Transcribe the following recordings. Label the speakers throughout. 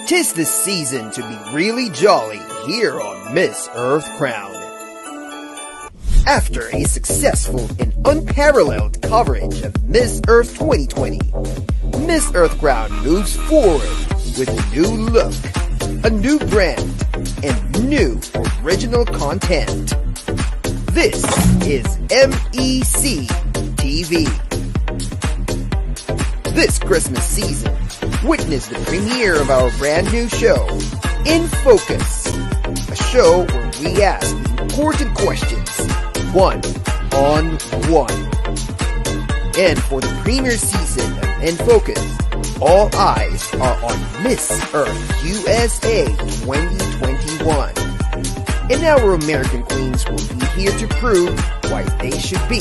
Speaker 1: 'Tis the season to be really jolly here on Miss Earth Crown. After a successful and unparalleled coverage of Miss Earth 2020, Miss Earth Crown moves forward with a new look, a new brand, and new original content. This is MEC TV. This Christmas season, witness the premiere of our brand new show, In Focus, a show where we ask important questions, one on one. And for the premiere season of In Focus, all eyes are on Miss Earth USA 2021. And our American queens will be here to prove why they should be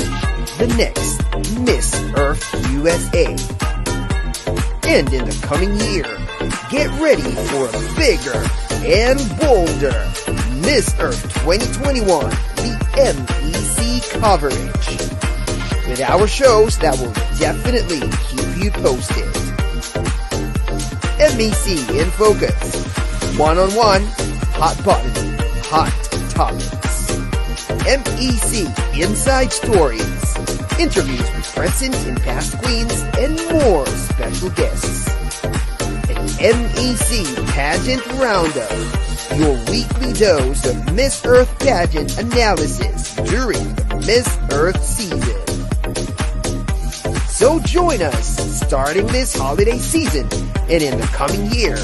Speaker 1: the next Miss Earth USA. And in the coming year, get ready for a bigger and bolder Miss Earth 2021, the MEC coverage. With our shows that will definitely keep you posted. MEC in Focus. One-on-one, hot button, hot topics. MEC Inside Stories. Interviews with present and past queens and more special guests. An MEC Pageant Roundup. Your weekly dose of Miss Earth pageant analysis during the Miss Earth season. So join us starting this holiday season and in the coming year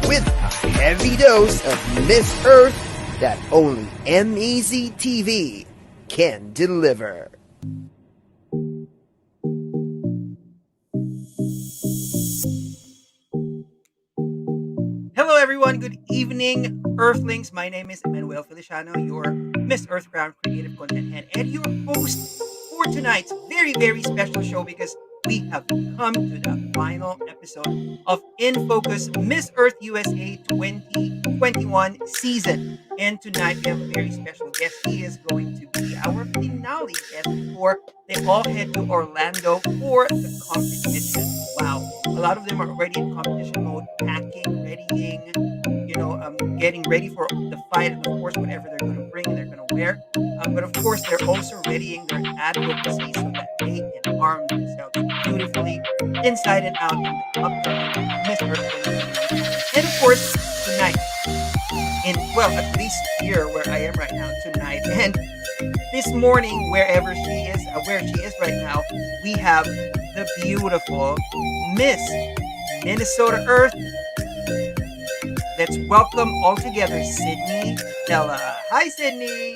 Speaker 1: with a heavy dose of Miss Earth that only MEC TV can deliver.
Speaker 2: Hello everyone, good evening Earthlings. My name is Emmanuel Feliciano, your Miss Earth Crown Creative Content Head and your host for tonight's very special show because we have come to the final episode of In Focus Miss Earth USA 2021 season. And tonight we have a very special guest. He is going to be our finale guest before they all head to Orlando for the competition. Wow. A lot of them are already in competition mode, packing, readying, getting ready for the fight, and of course, whatever they're going to bring and they're going to wear. But of course, they're also readying their advocacy so that they can arm themselves beautifully inside and out in the upcoming Miss Earth. And of course, tonight, at least here where I am right now tonight, and this morning, where she is right now, we have the beautiful Miss Minnesota Earth. Let's welcome all together Sydney Della. Hi, Sydney.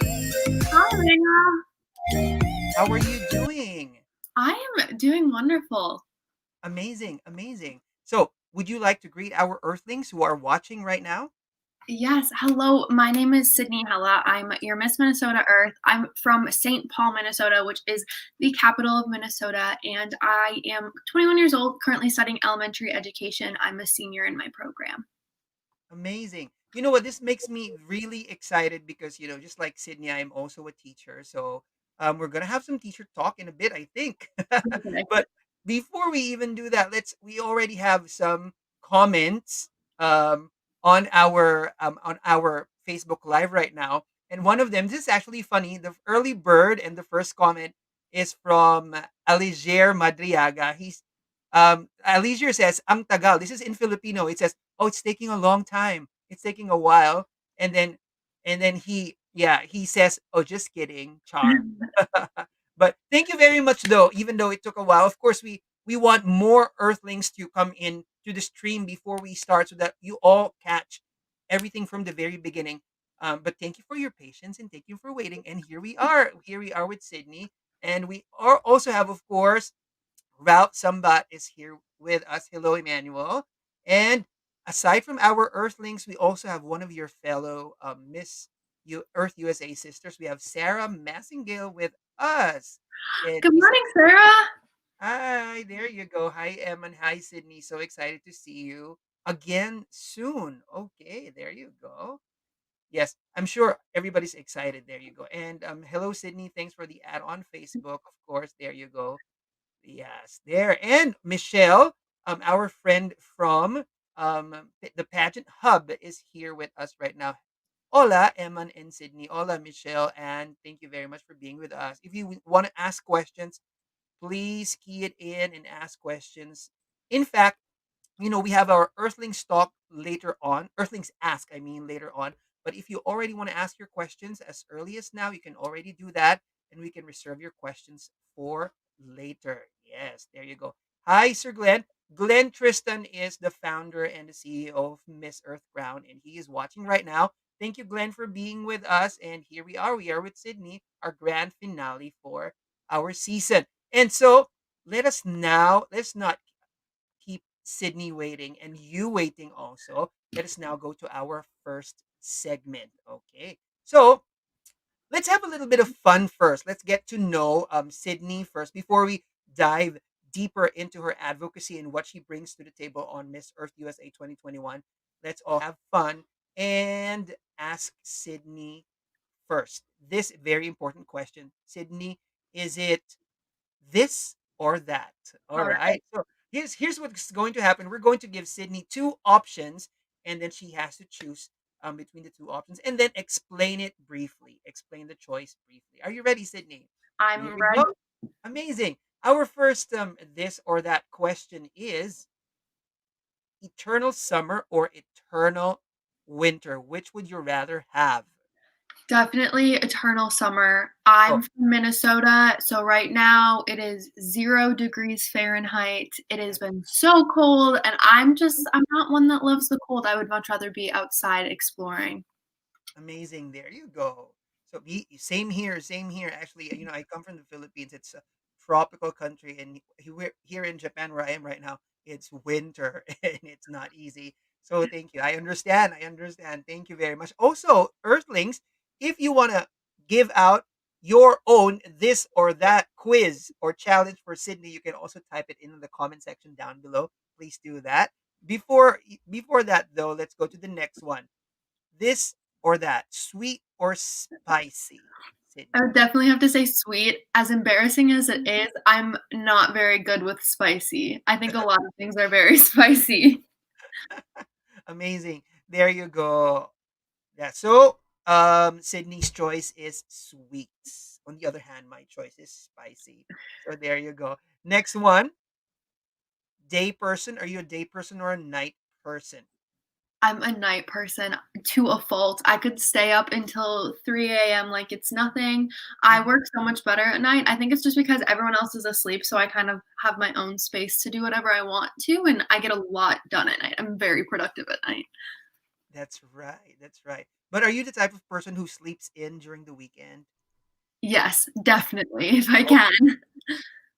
Speaker 3: Hi, Manuel.
Speaker 2: How are you doing?
Speaker 3: I am doing wonderful.
Speaker 2: Amazing. So, would you like to greet our Earthlings who are watching right now?
Speaker 3: Yes. Hello. My name is Sydney Hella. I'm your Miss Minnesota Earth. I'm from St. Paul, Minnesota, which is the capital of Minnesota. And I am 21 years old, currently studying elementary education. I'm a senior in my program.
Speaker 2: Amazing. You know what? This makes me really excited because, just like Sydney, I am also a teacher. So we're going to have some teacher talk in a bit, I think.
Speaker 3: Okay.
Speaker 2: But before we even do that, we already have some comments on our Facebook Live right now. And one of them, this is actually funny. The early bird and the first comment is from Aliger Madriaga. Aliger says, "Ang tagal." This is in Filipino. It says, "Oh, it's taking a long time. It's taking a while." And then he says, "Oh, just kidding, char." But thank you very much, though. Even though it took a while, of course, we want more Earthlings to come in to the stream before we start, so that you all catch everything from the very beginning. But thank you for your patience and thank you for waiting. And here we are. Here we are with Sydney, and we also have, of course, Ralph Sambat is here with us. Hello, Emmanuel. And aside from our Earthlings, we also have one of your fellow Earth USA sisters. We have Sarah Massingale with us. And
Speaker 3: Good morning, Sarah.
Speaker 2: hi, there you go. Hi, Em, and hi, Sydney. So excited to see you again soon. Okay, there you go. Yes, I'm sure everybody's excited. There you go. And hello, Sydney. Thanks for the ad on Facebook. Of course, there you go. Yes, there. And Michelle, our friend from the pageant hub is here with us right now. Hola, Eman and Sydney. Hola, Michelle, and thank you very much for being with us. If you want to ask questions, please key it in and ask questions. In fact, we have our Earthlings talk later on. Earthlings ask, I mean, later on. But if you already want to ask your questions as early as now, you can already do that, and we can reserve your questions for later. Yes, there you go. Hi, Sir Glenn. Glenn Tristan is the founder and the CEO of Miss Earth Crown, and he is watching right now. Thank you, Glenn, for being with us. And here we are. We are with Sydney, our grand finale for our season. And so let's not keep Sydney waiting and you waiting also. Let us now go to our first segment. Okay. So let's have a little bit of fun first. Let's get to know Sydney first before we dive deeper into her advocacy and what she brings to the table on Miss Earth USA 2021. Let's all have fun and ask Sydney first. This very important question. Sydney, is it this or that? All
Speaker 3: All right.
Speaker 2: right. So here's what's going to happen. We're going to give Sydney two options, and then she has to choose between the two options, and then explain it briefly. Explain the choice briefly. Are you ready, Sydney? Here
Speaker 3: I'm
Speaker 2: we go.
Speaker 3: ready.
Speaker 2: Amazing. Our first this or that question is eternal summer or eternal winter. Which would you rather have?
Speaker 3: Definitely eternal summer. I'm
Speaker 2: Oh,
Speaker 3: from Minnesota, so right now it is 0 degrees Fahrenheit. It has
Speaker 2: that's
Speaker 3: been so cold, and I'm not one that loves the cold. I would much rather be outside exploring.
Speaker 2: amazing. There you go. So same here, same here. Actually, I come from the Philippines. It's a tropical country, and we're here in Japan, where I am right now. It's winter, and it's not easy. So thank you. I understand. I understand. Thank you very much. Also, Earthlings, if you want to give out your own this or that quiz or challenge for Sydney, you can also type it in the comment section down below. Please do that. Before that, though, let's go to the next one. This or that, sweet or spicy,
Speaker 3: I
Speaker 2: Sydney?
Speaker 3: would definitely have to say sweet. As embarrassing as it is, I'm not very good with spicy. I think a lot of things are very spicy.
Speaker 2: Amazing. There you go. Yeah. So, Sydney's choice is sweets. On the other hand, my choice is spicy. So there you go. Next one, day person. Are you a day person or a night person?
Speaker 3: I'm a night person to a fault. I could stay up until 3 a.m. like it's nothing. I
Speaker 2: Mhm.
Speaker 3: work so much better at night. I think it's just because everyone else is asleep, so I kind of have my own space to do whatever I want to, and I get a lot done at night. I'm very productive at night.
Speaker 2: That's right. That's right. But are you the type of person who sleeps in during the weekend?
Speaker 3: Yes, definitely, if I
Speaker 2: Oh,
Speaker 3: can.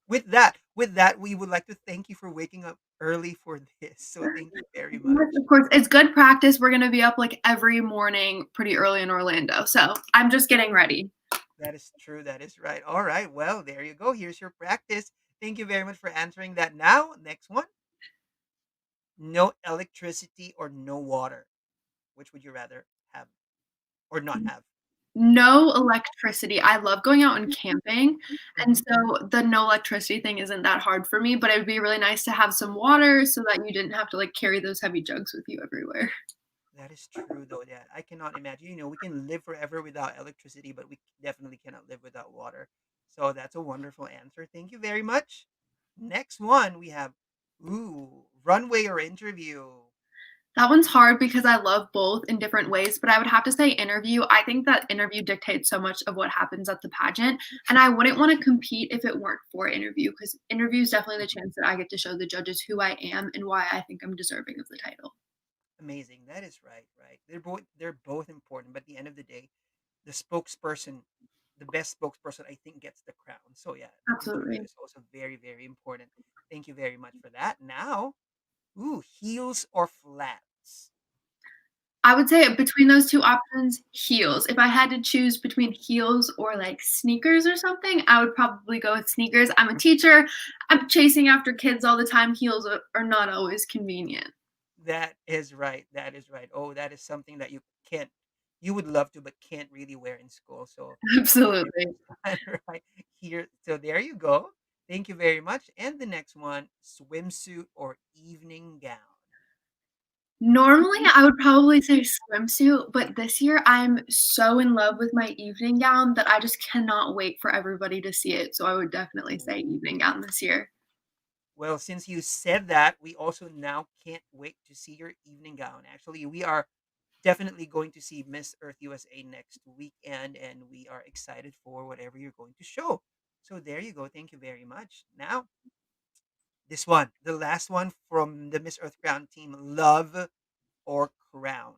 Speaker 2: with that, we would like to thank you for waking up early for this. So thank you very
Speaker 3: Yes,
Speaker 2: much.
Speaker 3: of course, it's good practice. We're gonna be up like every morning pretty early in Orlando, so I'm just getting ready.
Speaker 2: That is true. That is right. All right. Well, there you go. Here's your practice. Thank you very much for answering that. Now, next one. No electricity or no water. Which would you rather have or not have?
Speaker 3: No electricity. I love going out and camping, and
Speaker 2: Mhm.
Speaker 3: so the no electricity thing isn't that hard for me, but it would be really nice to have some water so that you didn't have to, like, carry those heavy jugs with you everywhere.
Speaker 2: That is true, though. Yeah, I cannot imagine. We can live forever without electricity, but we definitely cannot live without water. So that's a wonderful answer. Thank you very much. Next one, we have runway or interview.
Speaker 3: That one's hard because I love both in different ways, but I would have to say interview. I think that interview dictates so much of what happens at the pageant, and I wouldn't wanna compete if it weren't for interview, because interview is definitely the chance that I get to show the judges who I am and why I think I'm deserving of the title.
Speaker 2: Amazing. That is right, right. They're both important, but at the end of the day, the spokesperson, the best spokesperson, I think gets the crown. So yeah, interview
Speaker 3: Absolutely.
Speaker 2: is also very, very important. Thank you very much for that. Now, heels or flats?
Speaker 3: I would say between those 2 options, heels. If I had to choose between heels or, like, sneakers or something, I would probably go with sneakers. I'm a teacher, I'm chasing after kids all the time, heels are not always convenient.
Speaker 2: That is right. That is right. Oh, that is something that can't, you would love to, but can't really wear in school. So thank you
Speaker 3: Absolutely.
Speaker 2: very much. Right here. So there you go. Thank you very much. And the next one, swimsuit or evening gown.
Speaker 3: Normally, I would probably say swimsuit, but this year I'm so in love with my evening gown that I just cannot wait for everybody to see it. So I would definitely say evening gown this year.
Speaker 2: Well, since you said that, we also now can't wait to see your evening gown. Actually, we are definitely going to see Miss Earth USA next weekend, and we are excited for whatever you're going to show. So there you go. Thank you very much. Now, this one, the last one from the Miss Earth Crown team, love or crown.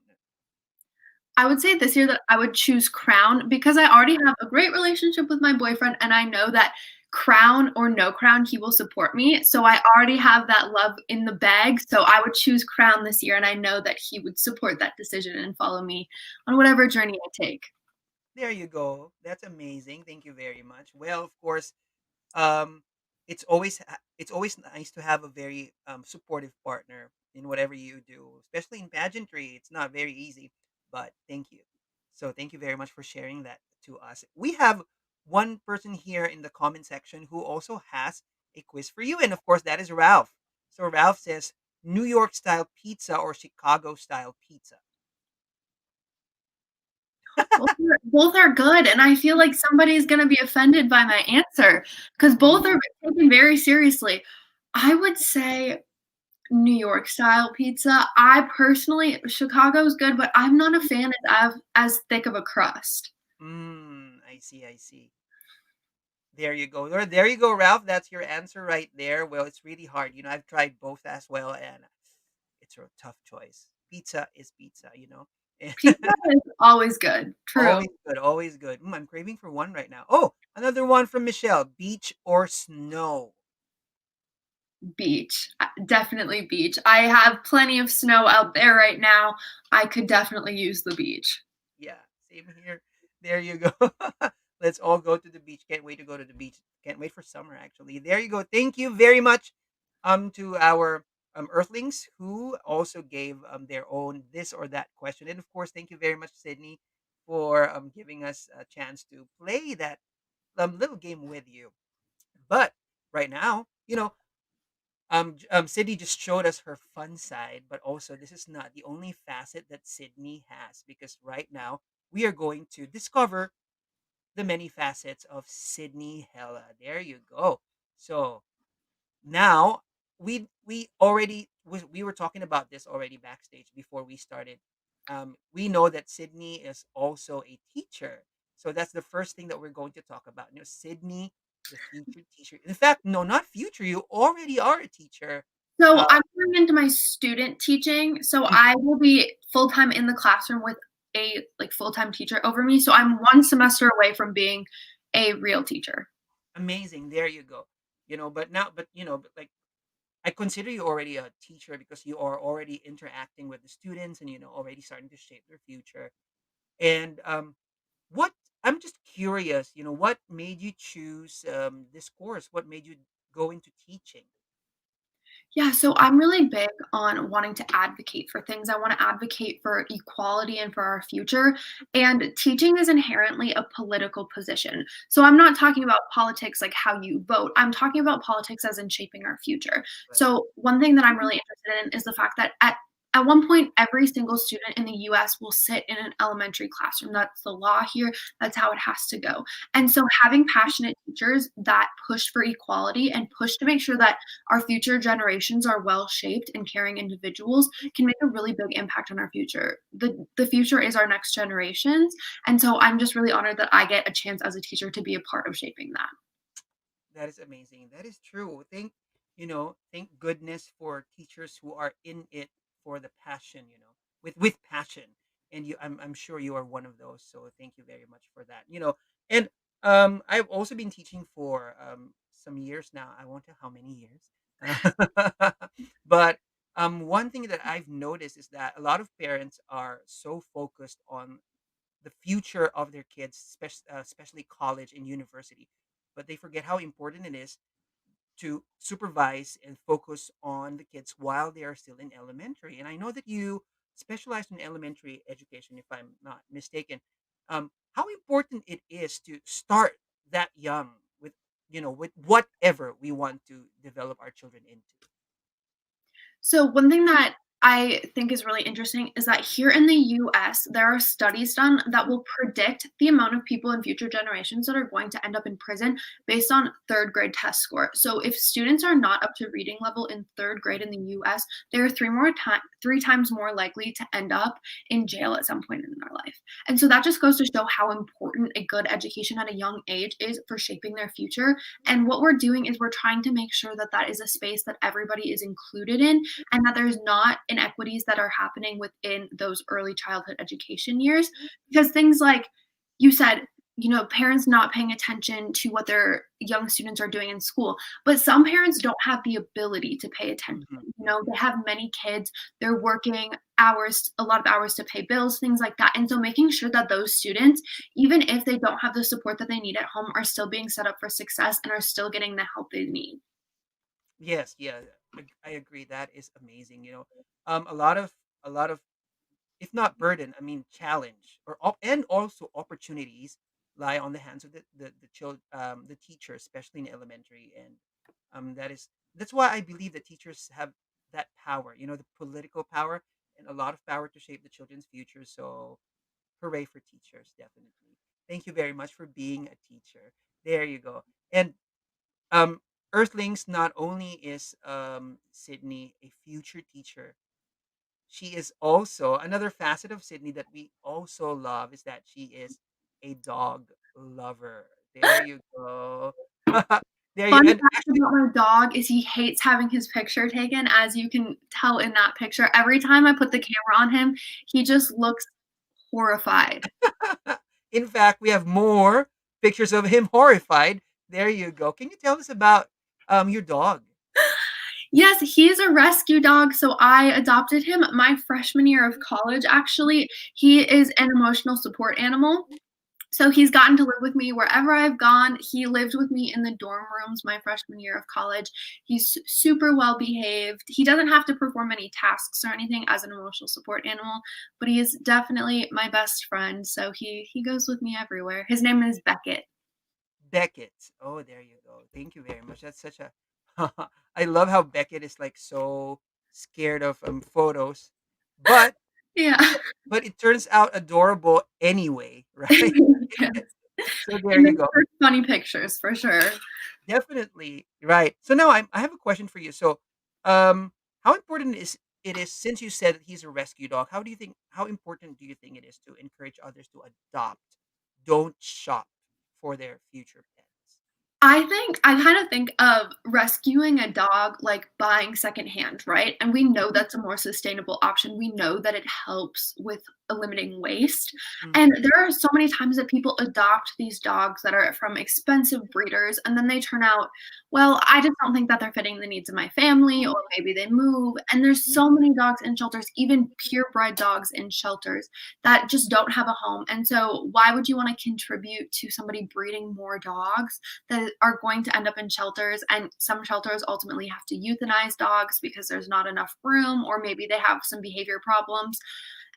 Speaker 3: I would say this year that I would choose crown because I already have a great relationship with my boyfriend, and I know that crown or no crown, he will support me. So I already have that love in the bag. So I would choose crown this year, and I know that he would support that decision and follow me on whatever journey I take.
Speaker 2: There you go. That's amazing. Thank you very much. Well, of course, um, it's always nice to have a very supportive partner in whatever you do, especially in pageantry. It's not very easy, but thank you. So thank you very much for sharing that to us. We have one person here in the comment section who also has a quiz for you, and of course that is Ralph. So Ralph says New York style pizza or Chicago style pizza.
Speaker 3: Both are good, and I feel like somebody's gonna be offended by my answer because both are taken very seriously. I would say New York style pizza. I personally Chicago's good, but I'm not a fan of as thick of a crust.
Speaker 2: I see. I see. There you go. There you go, Ralph. That's your answer right there. Well, it's really hard. I've tried both as well, and it's a tough choice. Pizza is pizza,
Speaker 3: Pizza is always good. True.
Speaker 2: Always good, always good. I'm craving for one right now. Oh, another one from Michelle. Beach or snow?
Speaker 3: Beach. Definitely beach. I have plenty of snow out there right now. I could definitely use the beach.
Speaker 2: Yeah, same here. There you go. Let's all go to the beach. Can't wait to go to the beach. Can't wait for summer actually. There you go. Thank you very much to our earthlings who also gave their own this or that question. And of course, thank you very much Sydney for giving us a chance to play that little game with you. But right now, Sydney just showed us her fun side, but also this is not the only facet that Sydney has because right now we are going to discover the many facets of Sydney Hella. There you go. So now we were talking about this already backstage before we started. We know that Sydney is also a teacher, so that's the first thing that we're going to talk about. Sydney, the future teacher. In fact, no, not future. You already are a teacher.
Speaker 3: So
Speaker 2: Uh,
Speaker 3: I'm going into my student teaching. So I will be full time in the classroom with a full time teacher over me. So I'm one semester away from being a real teacher.
Speaker 2: Amazing. There you go. But now, but like I consider you already a teacher because you are already interacting with the students and already starting to shape their future. And what I'm just curious, what made you choose this course? What made you go into teaching?
Speaker 3: Yeah, so I'm really big on wanting to advocate for things. I want to advocate for equality and for our future. And teaching is inherently a political position. So I'm not talking about politics like how you vote. I'm talking about politics as in shaping our future.
Speaker 2: Right.
Speaker 3: So one thing that I'm really interested in is the fact that at one point, every single student in the US will sit in an elementary classroom. That's the law here. That's how it has to go. And so, having passionate teachers that push for equality and push to make sure that our future generations are well shaped and caring individuals can make a really big impact on our future. The future is our next generations. And so I'm just really honored that I get a chance as a teacher to be a part of shaping that.
Speaker 2: That is amazing. That is true. Thank goodness for teachers who are in it for the passion, with passion. And I'm sure you are one of those. So thank you very much for that. And I've also been teaching for some years now. I won't tell how many years. But one thing that I've noticed is that a lot of parents are so focused on the future of their kids, especially college and university, but they forget how important it is to supervise and focus on the kids while they are still in elementary. And I know that you specialize in elementary education, if I'm not mistaken. How important it is to start that young with whatever we want to develop our children into.
Speaker 3: So one thing that I think is really interesting is that here in the US, there are studies done that will predict the amount of people in future generations that are going to end up in prison based on third grade test score. So if students are not up to reading level in third grade in the US, they are three times more likely to end up in jail at some point in their life. And so that just goes to show how important a good education at a young age is for shaping their future. And what we're doing is we're trying to make sure that that is a space that everybody is included in and that there's not inequities that are happening within those early childhood education years. Because things like you said, parents not paying attention to what their young students are doing in school, but some parents don't have the ability to pay attention.
Speaker 2: Mhm.
Speaker 3: They have many kids, they're working hours, a lot of hours to pay bills, things like that. And so making sure that those students, even if they don't have the support that they need at home, are still being set up for success and are still getting the help they need.
Speaker 2: Yes, yeah, I agree. That is amazing. A lot of, if not burden, I mean challenge and also opportunities lie on the hands of the teacher, especially in elementary, and that's why I believe that teachers have that power. The political power and a lot of power to shape the children's future. So, hooray for teachers, definitely. Thank you very much for being a teacher. There you go. And um, Earthlings, not only is Sydney a future teacher, she is also another facet of Sydney that we also love is that she is a dog lover. There you go. There you
Speaker 3: Fun
Speaker 2: and
Speaker 3: fact
Speaker 2: actually
Speaker 3: about my dog is he hates having his picture taken, as you can tell in that picture. Every time I put the camera on him, he just looks horrified.
Speaker 2: in fact we have more pictures of him horrified. There you go. Can you tell us about your dog?
Speaker 3: Yes, he's a rescue dog, so I adopted him my freshman year of college, actually. He is an emotional support animal. So he's gotten to live with me wherever I've gone. He lived with me in the dorm rooms my freshman year of college. He's super well behaved. He doesn't have to perform any tasks or anything as an emotional support animal, but he is definitely my best friend. So he goes with me everywhere. His name is Beckett.
Speaker 2: Beckett. Oh, there you go. Thank you very much. That's such a I love how Beckett is like so scared of photos. But
Speaker 3: Yeah.
Speaker 2: but it turns out adorable anyway, right?
Speaker 3: Yes.
Speaker 2: So
Speaker 3: He
Speaker 2: there you
Speaker 3: makes
Speaker 2: go.
Speaker 3: for funny pictures for sure.
Speaker 2: Definitely right. So now I have a question for you. So, how important is it is since you said that he's a rescue dog? How important do you think it is to encourage others to adopt, don't shop for their future pets?
Speaker 3: I kind of think of rescuing a dog like buying secondhand, right? And we know
Speaker 2: Mhm,
Speaker 3: that's a more sustainable option. We know that it helps with eliminating waste. And
Speaker 2: mhm,
Speaker 3: there are so many times that people adopt these dogs that are from expensive breeders, and then they turn out, well, I just don't think that they're fitting the needs of my family, or maybe they move. And there's so many dogs in shelters, even purebred dogs in shelters that just don't have a home. And so, why would you want to contribute to somebody breeding more dogs that are going to end up in shelters? And some shelters ultimately have to euthanize dogs because there's not enough room, or maybe they have some behavior problems.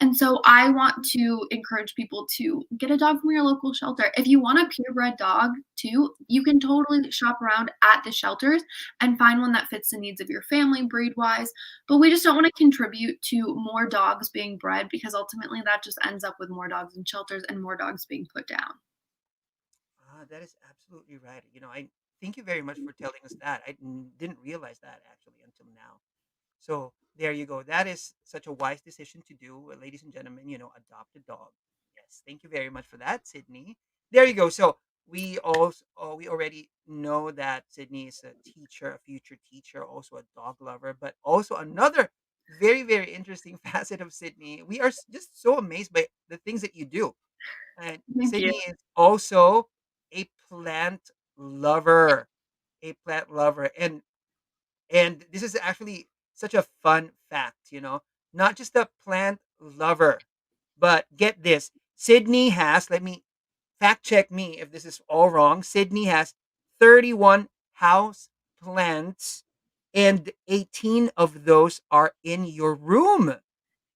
Speaker 3: And so I want to encourage people to get a dog from your local shelter. If you want a purebred dog too, you can totally shop around at the shelters and find one that fits the needs of your family breed wise. But we just don't want to contribute to more dogs being bred because ultimately that just ends up with more dogs in shelters and more dogs being put down.
Speaker 2: that is absolutely right. I thank you very much for telling us that. Didn't realize that actually until now. So there you go. That is such a wise decision to do, ladies and gentlemen. Adopt a dog. Yes, thank you very much for that, Sydney. There you go. So we already know that Sydney is a teacher, a future teacher, also a dog lover, but also another very very interesting facet of Sydney. We are just so amazed by the things that you do. And
Speaker 3: Thank you.
Speaker 2: Sydney is also a plant lover, a plant lover, and this is actually such a fun fact. Not just a plant lover, but get this. Sydney has, let me fact check me if this is all wrong. Sydney has 31 house plants, and 18 of those are in your room.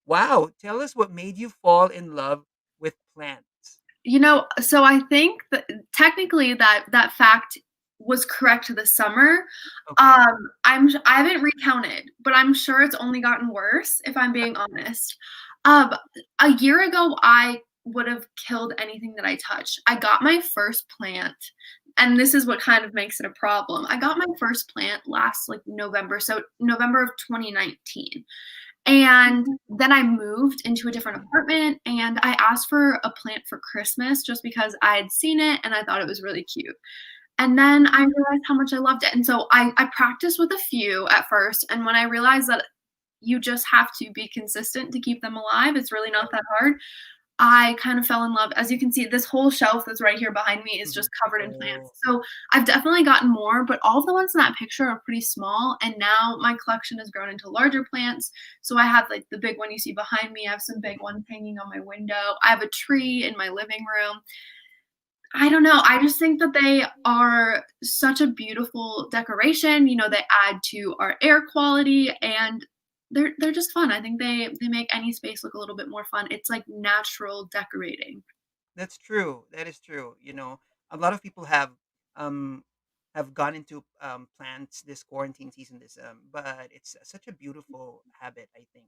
Speaker 2: Wow. Tell us what made you fall in love with plants.
Speaker 3: So I think that technically that fact was correct this summer.
Speaker 2: Okay.
Speaker 3: I haven't recounted, but I'm sure it's only gotten worse if I'm being honest. Um, a year ago, I would have killed anything that I touched. I got my first plant, and this is what kind of makes it a problem. I got my first plant last like November, so November of 2019. And then I moved into a different apartment and I asked for a plant for Christmas just because I had seen it and I thought it was really cute. And then I realized how much I loved it. And so I practiced with a few at first. And when I realized that you just have to be consistent to keep them alive, it's really not that hard. I kind of fell in love. As you can see, this whole shelf that's right here behind me is
Speaker 2: Mhm.
Speaker 3: just covered in plants.
Speaker 2: Oh,
Speaker 3: So I've definitely gotten more, but all of the ones in that picture are pretty small. And now my collection has grown into larger plants. So I have like the big one you see behind me. I have some big ones hanging on my window. I have a tree in my living room. I don't know. I just think that they are such a beautiful decoration. You know, they add to our air quality and they're just fun. I think they make any space look a little bit more fun. It's like natural decorating.
Speaker 2: that's true. That is true. A lot of people um have gone into plants this quarantine season. But it's such a beautiful habit, I think.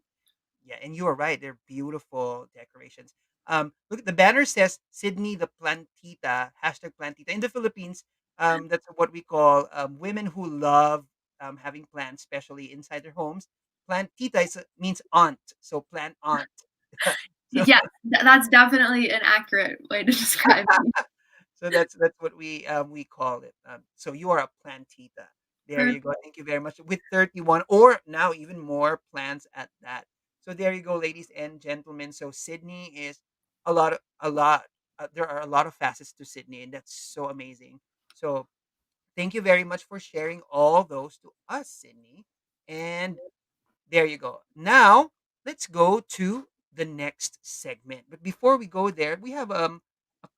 Speaker 2: Yeah, and you are right. They're beautiful decorations. Look, the banner says Sydney the Plantita, hashtag Plantita. In the Philippines, that's what we call women who love having plants, especially inside their homes. Plantita means aunt, so plant aunt. so
Speaker 3: Yes, that's definitely an accurate way to describe it.
Speaker 2: so that's what we call it. So you are a plantita. There you
Speaker 3: Perfect.
Speaker 2: go. Thank you very much. With 31 or now even more plants at that. So there you go, ladies and gentlemen. So Sydney is a lot. There are a lot of facets to Sydney, and that's so amazing. So thank you very much for sharing all those to us, Sydney. And there you go. Now, let's go to the next segment. But before we go there, we have a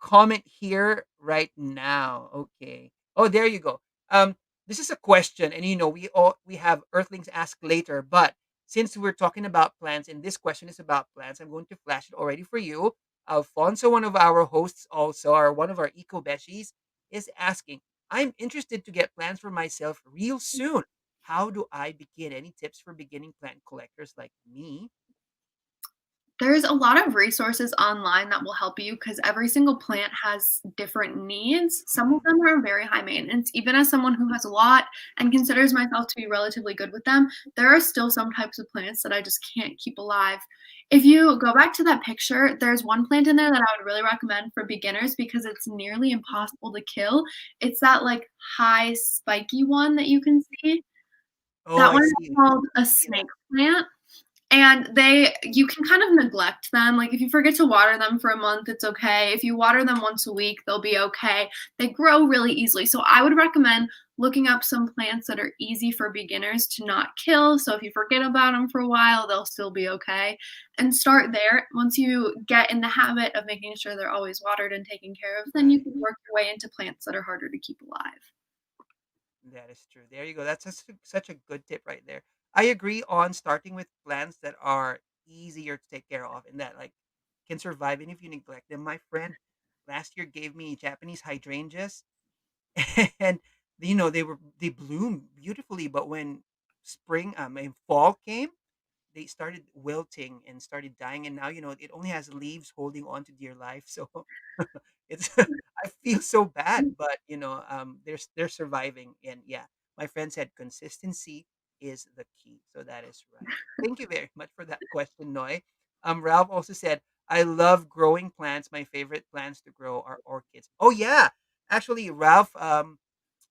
Speaker 2: comment here right now. Okay. Oh, there you go. This is a question, and we have Earthlings ask later, but since we're talking about plants and this question is about plants, I'm going to flash it already for you. Alfonso, one of our hosts, also, or one of our eco beshies, is asking, I'm interested to get plants for myself real soon. How do I begin? Any tips for beginning plant collectors like me?
Speaker 3: There's a lot of resources online that will help you because every single plant has different needs. Some of
Speaker 2: Mhm.
Speaker 3: them are very high maintenance. Even as someone who has a lot and considers myself to be relatively good with them, there are still some types of plants that I just can't keep alive. If you go back to that picture, there's one plant in there that I would really recommend for beginners because it's nearly impossible to kill. It's that like high spiky one that you can see.
Speaker 2: Oh,
Speaker 3: That
Speaker 2: I
Speaker 3: one is
Speaker 2: see.
Speaker 3: called a
Speaker 2: I see that.
Speaker 3: snake plant. And you can kind of neglect them. Like if you forget to water them for a month, it's okay. If you water them once a week, they'll be okay. They grow really easily. So I would recommend looking up some plants that are easy for beginners to not kill. So if you forget about them for a while, they'll still be okay. And start there. Once you get in the habit of making sure they're always watered and taken care of, then you
Speaker 2: Right.
Speaker 3: can work your way into plants that are harder to keep alive.
Speaker 2: That is true. There you go. That's such a good tip right there. I agree on starting with plants that are easier to take care of and that like can survive even if you neglect them. My friend last year gave me Japanese hydrangeas and they bloom beautifully, but when spring and fall came, they started wilting and started dying, and now it only has leaves holding on to dear life. So it's I feel so bad, but they're surviving, and yeah, my friend said consistency is the key, so that is right. Thank you very much for that question, Noy. Ralph also said, I love growing plants. My favorite plants to grow are orchids. Oh yeah, actually Ralph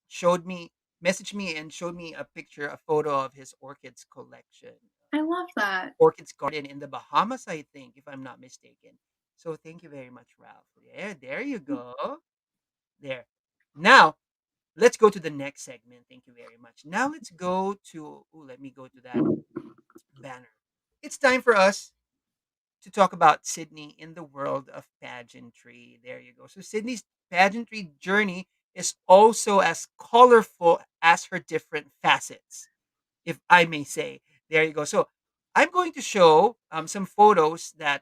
Speaker 2: showed me messaged me and showed me a picture, a photo of his orchids collection.
Speaker 3: I love that.
Speaker 2: Orchids Garden in the Bahamas, I think, if I'm not mistaken. So thank you very much, Ralph. There you go. There. Now, let's go to the next segment. Thank you very much. Now let's go to let me go to that banner. It's time for us to talk about Sydney in the world of pageantry. There you go. So Sydney's pageantry journey is also as colorful as her different facets, if I may say. There you go. So I'm going to show some photos that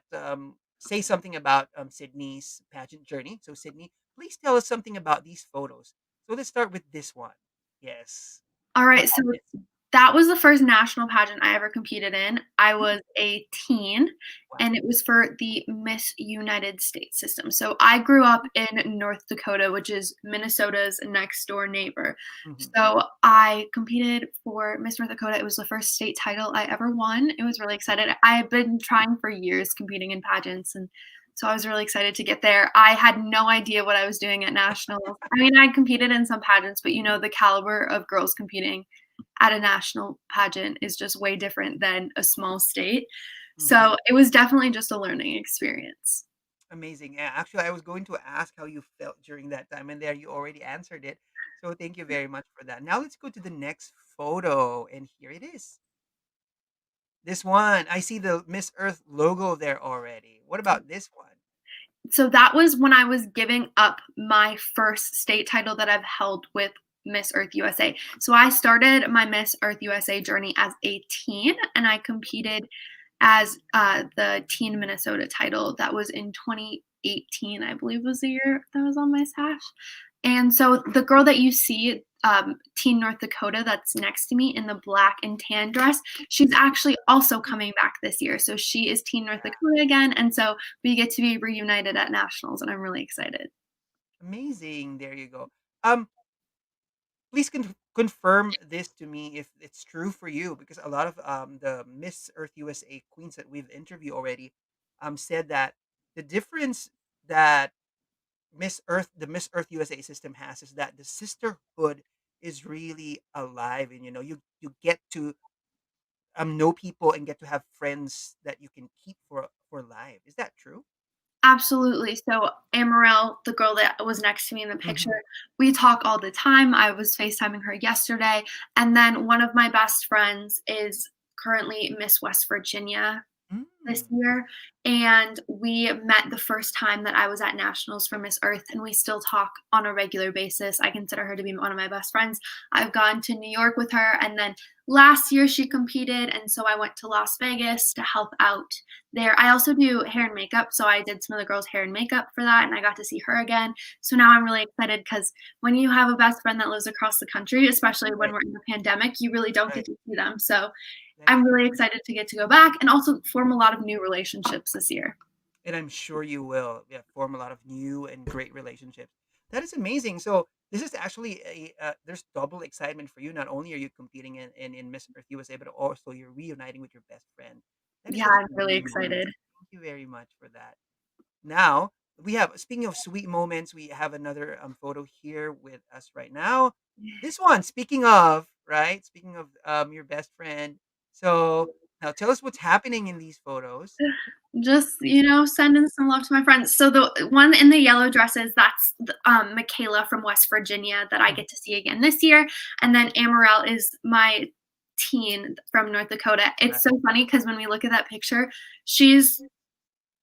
Speaker 2: say something about Sydney's pageant journey. So Sydney, please tell us something about these photos. So let's start with this one. Yes.
Speaker 3: All
Speaker 2: What
Speaker 3: right, so
Speaker 2: happened?
Speaker 3: that was the first national pageant I ever competed in. I
Speaker 2: Mm,
Speaker 3: was a teen,
Speaker 2: wow.
Speaker 3: and it was for the Miss United States system. So I grew up in North Dakota, which is Minnesota's next door neighbor.
Speaker 2: Mhm.
Speaker 3: So I competed for Miss North Dakota. It was the first state title I ever won. It was really excited. I had been trying for years competing in pageants, and so I was really excited to get there. I had no idea what I was doing at nationals. I mean, I'd competed in some pageants, but the caliber of girls competing at a national pageant is just way different than a small state.
Speaker 2: Mhm.
Speaker 3: So it was definitely just a learning experience.
Speaker 2: Amazing. Yeah, actually, I was going to ask how you felt during that time, and there you already answered it. So thank you very much for that. Now let's go to the next photo, and here it is. This one, I see the Miss Earth logo there already. What about this one?
Speaker 3: So that was when I was giving up my first state title that I've held with Miss Earth USA. So I started my Miss Earth USA journey as a teen, and I competed as the Teen Minnesota title. That was in 2018, I believe was the year that was on my sash. And so the girl that you see, Teen North Dakota, that's next to me in the black and tan dress, she's actually also coming back this year. So she is Teen North Dakota again. And so we get to be reunited at nationals, and I'm really excited.
Speaker 2: Amazing. There you go. Um, Please confirm this to me if it's true for you, because a lot of the Miss Earth USA queens that we've interviewed already said that the difference that the Miss Earth USA system has is that the sisterhood is really alive, and you get to know people and get to have friends that you can keep for life. Is that true?
Speaker 3: Absolutely. So Amaryl, the girl that was next to me in the picture,
Speaker 2: Mm-hmm.
Speaker 3: we talk all the time. I was FaceTiming her yesterday. And then one of my best friends is currently Miss West Virginia this
Speaker 2: Mm.
Speaker 3: year, and we met the first time that I was at nationals for Miss Earth, and we still talk on a regular basis. I consider her to be one of my best friends. I've gone to New York with her, and then last year she competed, and so I went to Las Vegas to help out there. I also do hair and makeup, so I did some of the girls' hair and makeup for that, and I got to see her again. So now I'm really excited because when you have a best friend that lives across the country, especially when
Speaker 2: Right,
Speaker 3: we're in the pandemic, you really don't get
Speaker 2: right.
Speaker 3: to see them. So
Speaker 2: That's
Speaker 3: I'm really
Speaker 2: true.
Speaker 3: excited to get to go back and also form a lot of new relationships this year.
Speaker 2: And I'm sure you will, yeah, form a lot of new and great relationships. That is amazing. So this is actually there's double excitement for you. Not only are you competing in Miss Earth USA, but also you're reuniting with your best friend. That is
Speaker 3: Yeah,
Speaker 2: such
Speaker 3: I'm
Speaker 2: a
Speaker 3: really
Speaker 2: lovely moment.
Speaker 3: excited.
Speaker 2: Thank you very much for that. Now we have, speaking of sweet moments, we have another photo here with us right now. This one, speaking of, right, speaking of your best friend. So now tell us what's happening in these photos.
Speaker 3: Just, sending some love to my friends. So the one in the yellow dresses, that's Michaela from West Virginia that I
Speaker 2: Mhm.
Speaker 3: get to see again this year. And then Amaryl is my teen from North Dakota. It's so funny because when we look at that picture, she's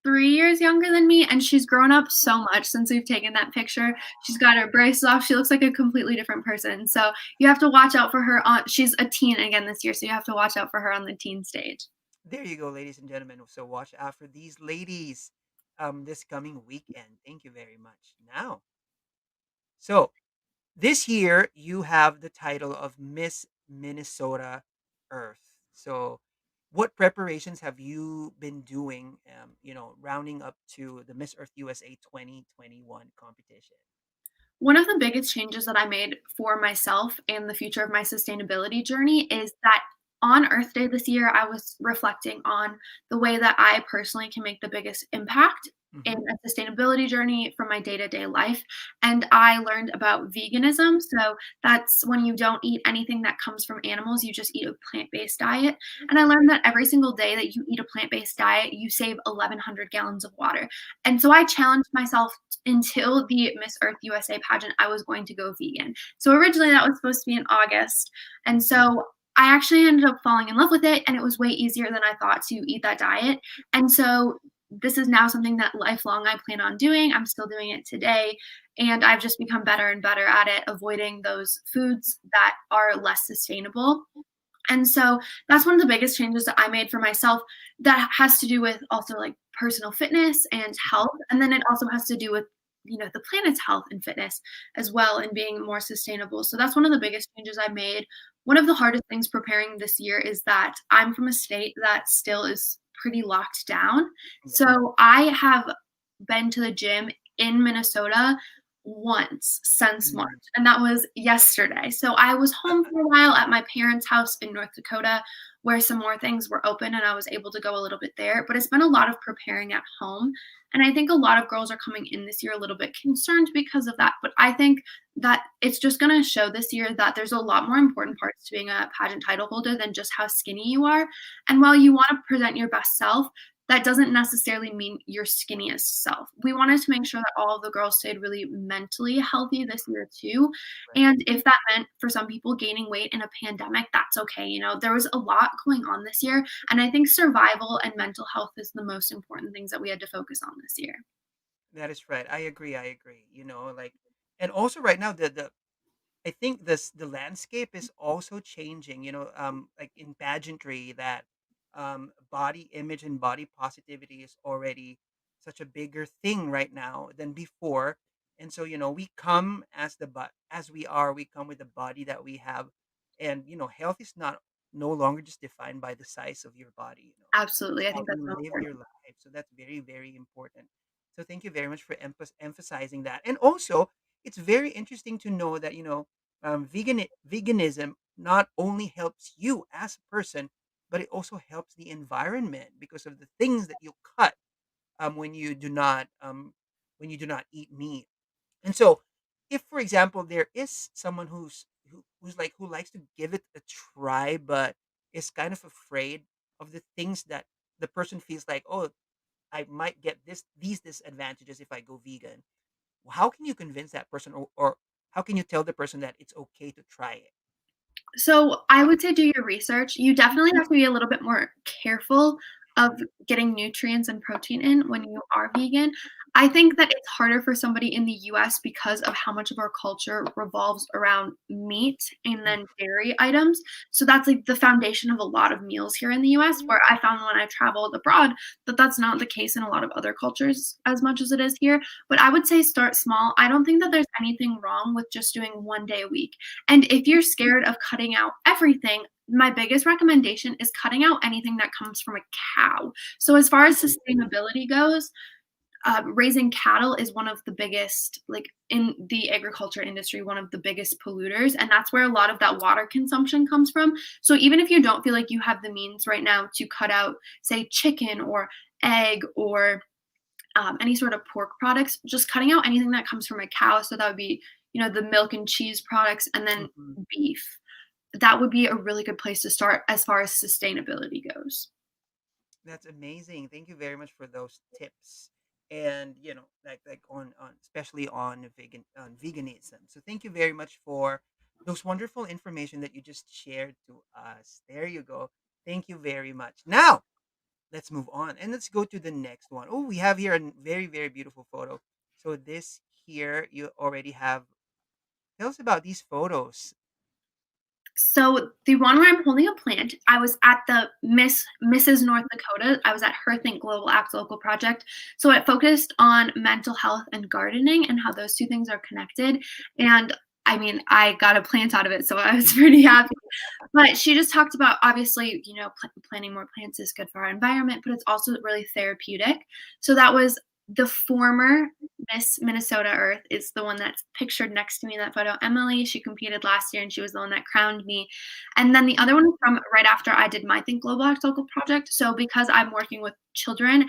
Speaker 3: 3 years younger than me, and she's grown up so much since we've taken that picture. She's got her braces off. She looks like a completely different person. So you have to watch out for her on she's a teen again this year, so you have to watch out for her on the teen stage.
Speaker 2: There you go, ladies and gentlemen. So watch out for these ladies this coming weekend. Thank you very much. Now, so this year you have the title of Miss Minnesota Earth. So what preparations have you been doing, rounding up to the Miss Earth USA 2021 competition?
Speaker 3: One of the biggest changes that I made for myself and the future of my sustainability journey is that on Earth Day this year, I was reflecting on the way that I personally can make the biggest impact in
Speaker 2: Hmm.
Speaker 3: a sustainability journey from my day to day life. And I learned about veganism. So that's when you don't eat anything that comes from animals, you just eat a plant based diet. And I learned that every single day that you eat a plant based diet, you save 1,100 gallons of water. And so I challenged myself until the Miss Earth USA pageant, I was going to go vegan. So originally that was supposed to be in August. And so I actually ended up falling in love with it, and it was way easier than I thought to eat that diet. And so this is now something that lifelong I plan on doing. I'm still doing it today. And I've just become better and better at it, avoiding those foods that are less sustainable. And so that's one of the biggest changes that I made for myself that has to do with also like personal fitness and health. And then it also has to do with the planet's health and fitness as well, and being more sustainable. So that's one of the biggest changes I made. One of the hardest things preparing this year is that I'm from a state that still is pretty locked down.
Speaker 2: Yeah.
Speaker 3: So I have been to the gym in Minnesota once since
Speaker 2: Mm.
Speaker 3: March, and that was yesterday. So I was home for a while at my parents' house in North Dakota, where some more things were open and I was able to go a little bit there. But it's been a lot of preparing at home. And I think a lot of girls are coming in this year a little bit concerned because of that. But I think that it's just going to show this year that there's a lot more important parts to being a pageant title holder than just how skinny you are. And while you want to present your best self, that doesn't necessarily mean your skinniest self. We wanted to make sure that all of the girls stayed really mentally healthy this year too.
Speaker 2: Right.
Speaker 3: And if that meant for some people gaining weight in a pandemic, that's okay. There was a lot going on this year. And I think survival and mental health is the most important things that we had to focus on this year.
Speaker 2: That is right. I agree. I agree. Like, and also right now the I think the landscape is also changing. Like in pageantry, that body image and body positivity is already such a bigger thing right now than before. And so we come as as we are. We come with the body that we have, and health is not no longer just defined by the size of your body.
Speaker 3: Absolutely.
Speaker 2: It's
Speaker 3: I
Speaker 2: how
Speaker 3: think that's
Speaker 2: you
Speaker 3: so
Speaker 2: live
Speaker 3: important.
Speaker 2: your life. So that's very, very important. So thank you very much for emphasizing that. And also, it's very interesting to know that veganism not only helps you as a person, but it also helps the environment because of the things that you cut when you do not eat meat. And so, if for example there is someone who likes to give it a try, but is kind of afraid of the things that the person feels like, oh, I might get these disadvantages if I go vegan. How can you convince that person, or how can you tell the person that it's okay to try it?
Speaker 3: So I would say do your research. You definitely have to be a little bit more careful of getting nutrients and protein in when you are vegan. I think that it's harder for somebody in the US because of how much of our culture revolves around meat and
Speaker 2: Mm.
Speaker 3: then dairy items. So that's like the foundation of a lot of meals here in the US, where I found when I traveled abroad that that's not the case in a lot of other cultures as much as it is here. But I would say start small. I don't think that there's anything wrong with just doing 1 day a week. And if you're scared of cutting out everything, my biggest recommendation is cutting out anything that comes from a cow. So, as far as sustainability goes, raising cattle is one of the biggest, like in the agriculture industry, one of the biggest polluters. And that's where a lot of that water consumption comes from. So, even if you don't feel like you have the means right now to cut out, say, chicken or egg or any sort of pork products, just cutting out anything that comes from a cow. So, that would be the milk and cheese products, and then
Speaker 2: Mhm.
Speaker 3: beef. That would be a really good place to start as far as sustainability goes.
Speaker 2: That's amazing. Thank you very much for those tips. And like on especially on veganism. So thank you very much for those wonderful information that you just shared to us. There you go. Thank you very much. Now, let's move on and let's go to the next one. Oh, we have here a very, very beautiful photo. So this here you already have. Tell us about these photos.
Speaker 3: So the one where I'm holding a plant, I was at the Mrs. North Dakota. I was at her Think Global Act Local project. So it focused on mental health and gardening and how those two things are connected. And I mean, I got a plant out of it, so I was pretty happy. But she just talked about, obviously, planting more plants is good for our environment, but it's also really therapeutic. So that was the former Miss Minnesota Earth is the one that's pictured next to me in that photo. Emily, she competed last year and she was the one that crowned me. And then the other one from right after I did my Think Global Act Local project. So because I'm working with children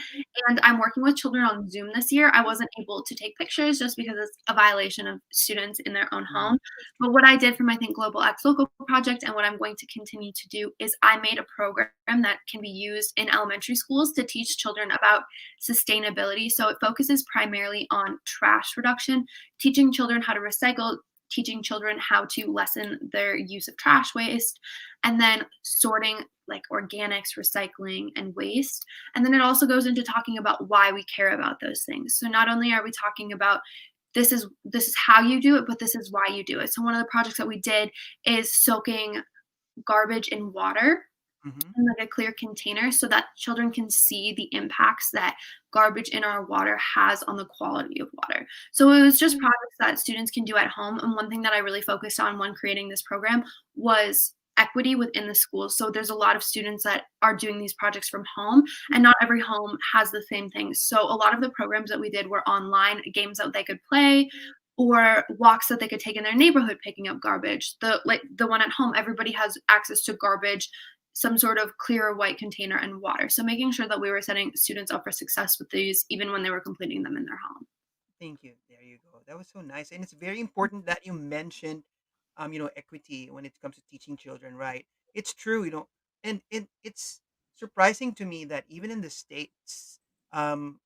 Speaker 3: and I'm working with children on Zoom this year, I wasn't able to take pictures just because it's a violation of students in their own
Speaker 2: Mm,
Speaker 3: home. But what I did for my Think Global Acts Local project and what I'm going to continue to do is I made a program that can be used in elementary schools to teach children about sustainability. So it focuses primarily on trash reduction, teaching children how to recycle, teaching children how to lessen their use of trash waste, and then sorting like organics, recycling, and waste. And then it also goes into talking about why we care about those things. So not only are we talking about this is how you do it, but this is why you do it. So one of the projects that we did is soaking garbage in water
Speaker 2: Mm-hmm.
Speaker 3: in like a clear container so that children can see the impacts that garbage in our water has on the quality of water. So it was just projects that students can do at home. And one thing that I really focused on when creating this program was equity within the schools. So there's a lot of students that are doing these projects from home, and not every home has the same things. So a lot of the programs that we did were online, games that they could play, or walks that they could take in their neighborhood picking up garbage. The one at home, everybody has access to garbage, some sort of clear white container, and water. So making sure that we were setting students up for success with these even when they were completing them in their home.
Speaker 2: Thank you. There you go. That was so nice, and it's very important that you mentioned, equity when it comes to teaching children. Right? It's true. And it's surprising to me that even in the states, um,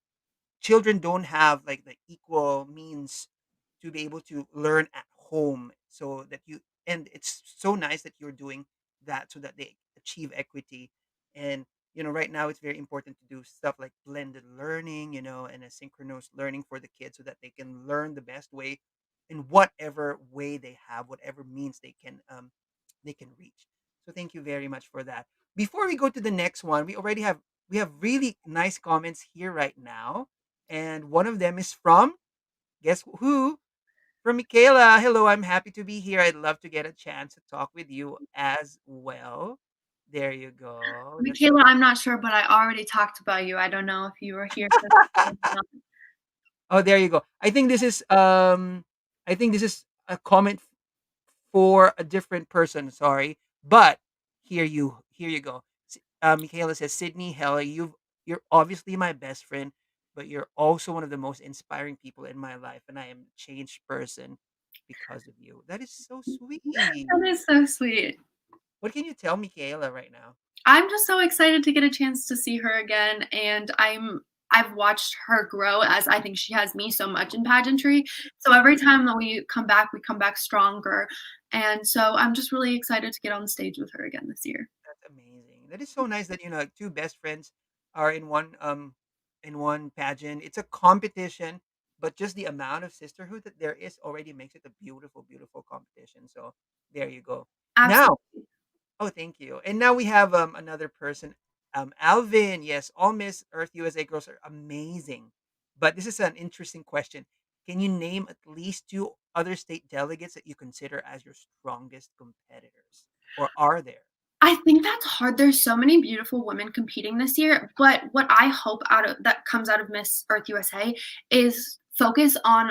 Speaker 2: children don't have like the equal means to be able to learn at home. So that you and it's so nice that you're doing that so that they achieve equity. And right now it's very important to do stuff like blended learning, and asynchronous learning for the kids so that they can learn the best way in whatever way they have, whatever means they can reach. So thank you very much for that. Before we go to the next one, we have really nice comments here right now. And one of them is from, guess who? From Michaela. Hello, I'm happy to be here. I'd love to get a chance to talk with you as well. There you go. That's
Speaker 3: Michaela, I'm not sure, but I already talked about you. I don't know if you were here for that.
Speaker 2: Oh, there you go. I think this is a comment for a different person, sorry. But here you go. Michaela says, Sydney, hell, you're obviously my best friend, but you're also one of the most inspiring people in my life, and I am a changed person because of you. That is so sweet.
Speaker 3: That is so sweet.
Speaker 2: What can you tell Michaela right now?
Speaker 3: I'm just so excited to get a chance to see her again, and I've watched her grow as I think she has me so much in pageantry. So every time that we come back stronger. And so I'm just really excited to get on stage with her again this year.
Speaker 2: That's amazing. That is so nice that two best friends are in one pageant. It's a competition, but just the amount of sisterhood that there is already makes it a beautiful, beautiful competition. So there you go. Now,
Speaker 3: Absolutely.
Speaker 2: oh, thank you. And now we have another person, Alvin. Yes, all Miss Earth USA girls are amazing, but this is an interesting question. Can you name at least two other state delegates that you consider as your strongest competitors, or are there?
Speaker 3: I think that's hard. There's so many beautiful women competing this year, but what I hope out of that comes out of Miss Earth USA is focus on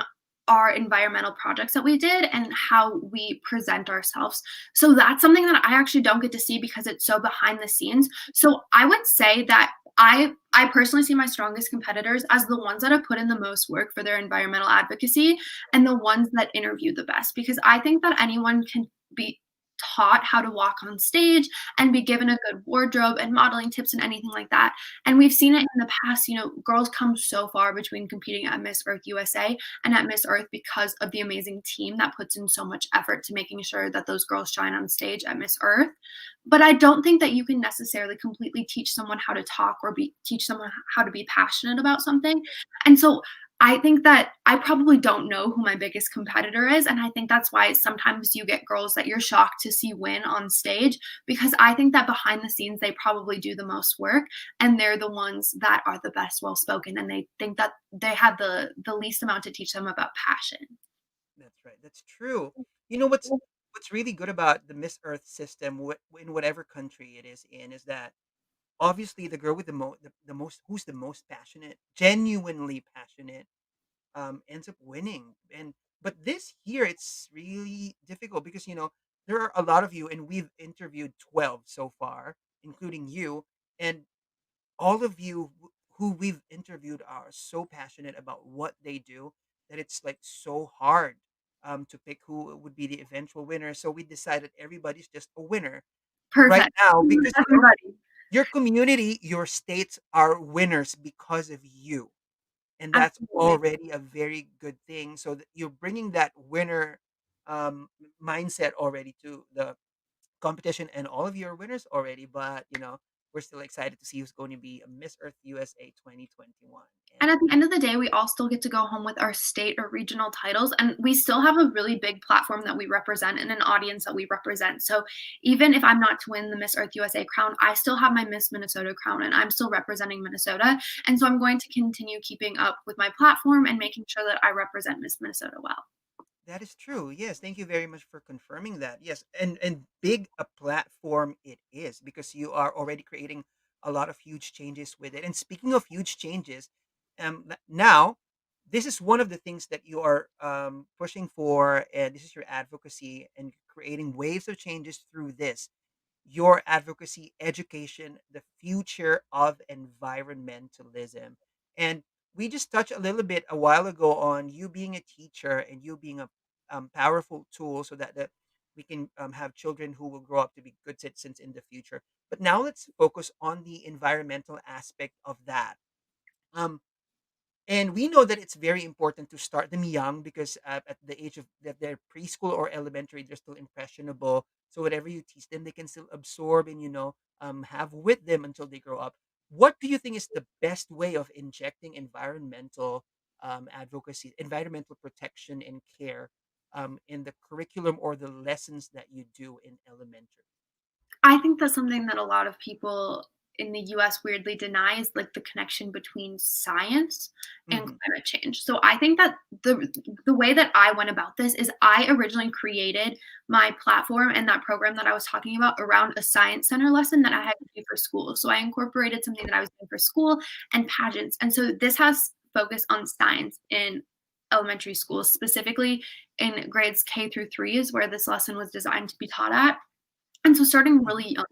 Speaker 3: our environmental projects that we did and how we present ourselves. So that's something that I actually don't get to see because it's so behind the scenes. So I would say that I personally see my strongest competitors as the ones that have put in the most work for their environmental advocacy and the ones that interview the best because I think that anyone can be taught how to walk on stage and be given a good wardrobe and modeling tips and anything like that. And we've seen it in the past, girls come so far between competing at Miss Earth USA and at Miss Earth because of the amazing team that puts in so much effort to making sure that those girls shine on stage at Miss Earth. But I don't think that you can necessarily completely teach someone how to talk or teach someone how to be passionate about something. And so I think that I probably don't know who my biggest competitor is. And I think that's why sometimes you get girls that you're shocked to see win on stage because I think that behind the scenes, they probably do the most work and they're the ones that are the best well spoken. And they think that they have the least amount to teach them about passion.
Speaker 2: That's right. That's true. You know what's really good about the Miss Earth system, in whatever country it is in, is that obviously the girl with the most, who's the most passionate, genuinely passionate, ends up winning. But this year it's really difficult because there are a lot of you, and we've interviewed 12 so far, including you, and all of you who we've interviewed are so passionate about what they do that it's like so hard to pick who would be the eventual winner. So we decided everybody's just a winner right
Speaker 3: Perfect.
Speaker 2: now because
Speaker 3: Everybody.
Speaker 2: your community, your states are winners because of you, and that's
Speaker 3: Absolutely.
Speaker 2: already a very good thing. So that you're bringing that winner mindset already to the competition, and all of you are winners already. But we're still excited to see who's going to be a Miss Earth USA 2021.
Speaker 3: And
Speaker 2: And
Speaker 3: at the end of the day, we all still get to go home with our state or regional titles, and we still have a really big platform that we represent and an audience that we represent. So even if I'm not to win the Miss Earth USA crown, I still have my Miss Minnesota crown and I'm still representing Minnesota. And so I'm going to continue keeping up with my platform and making sure that I represent Miss Minnesota well.
Speaker 2: that is true. Yes, thank you very much for confirming that. Yes, and big a platform it is because you are already creating a lot of huge changes with it. And speaking of huge changes, now this is one of the things that you are pushing for, and this is your advocacy and creating waves of changes through this. Your advocacy, education, the future of environmentalism. And we just touched a little bit a while ago on you being a teacher and you being a powerful tool so that we can have children who will grow up to be good citizens in the future. But now let's focus on the environmental aspect of that. Um, and we know that it's very important to start them young because at the age of that they're preschool or elementary, they're still impressionable. So whatever you teach them, they can still absorb and have with them until they grow up. What do you think is the best way of injecting environmental advocacy, environmental protection and care in the curriculum or the lessons that you do in elementary?
Speaker 3: I think that's something that a lot of people in the US weirdly deny is like the connection between science and
Speaker 2: Hmm.
Speaker 3: climate change. So I think that the way that I went about this is I originally created my platform and that program that I was talking about around a science center lesson that I had to do for school. So I incorporated something that I was doing for school and pageants. And so this has focus on science in elementary schools, specifically in grades K through 3 is where this lesson was designed to be taught at. And so starting really young.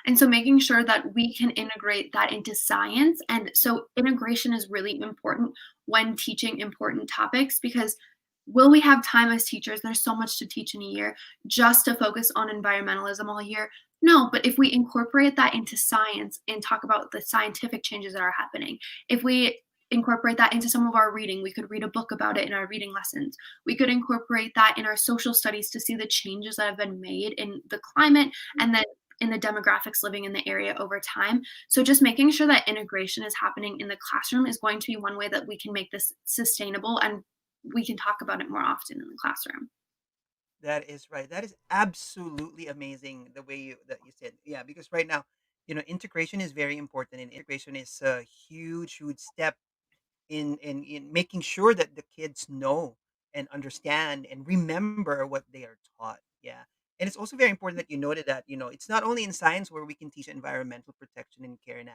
Speaker 3: And so making sure that we can integrate that into science. And so integration is really important when teaching important topics because will we have time as teachers? There's so much to teach in a year just to focus on environmentalism all year. No, but if we incorporate that into science and talk about the scientific changes that are happening, if we incorporate that into some of our reading, we could read a book about it in our reading lessons. We could incorporate that in our social studies to see the changes that have been made in the climate and then in the demographics living in the area over time. So just making sure that integration is happening in the classroom is going to be one way that we can make this sustainable and we can talk about it more often in the classroom.
Speaker 2: That is right. That is absolutely amazing the way you said. Yeah, because right now, integration is very important and integration is a huge, huge step in making sure that the kids know and understand and remember what they are taught. Yeah. And it's also very important that you noted that, it's not only in science where we can teach environmental protection and care and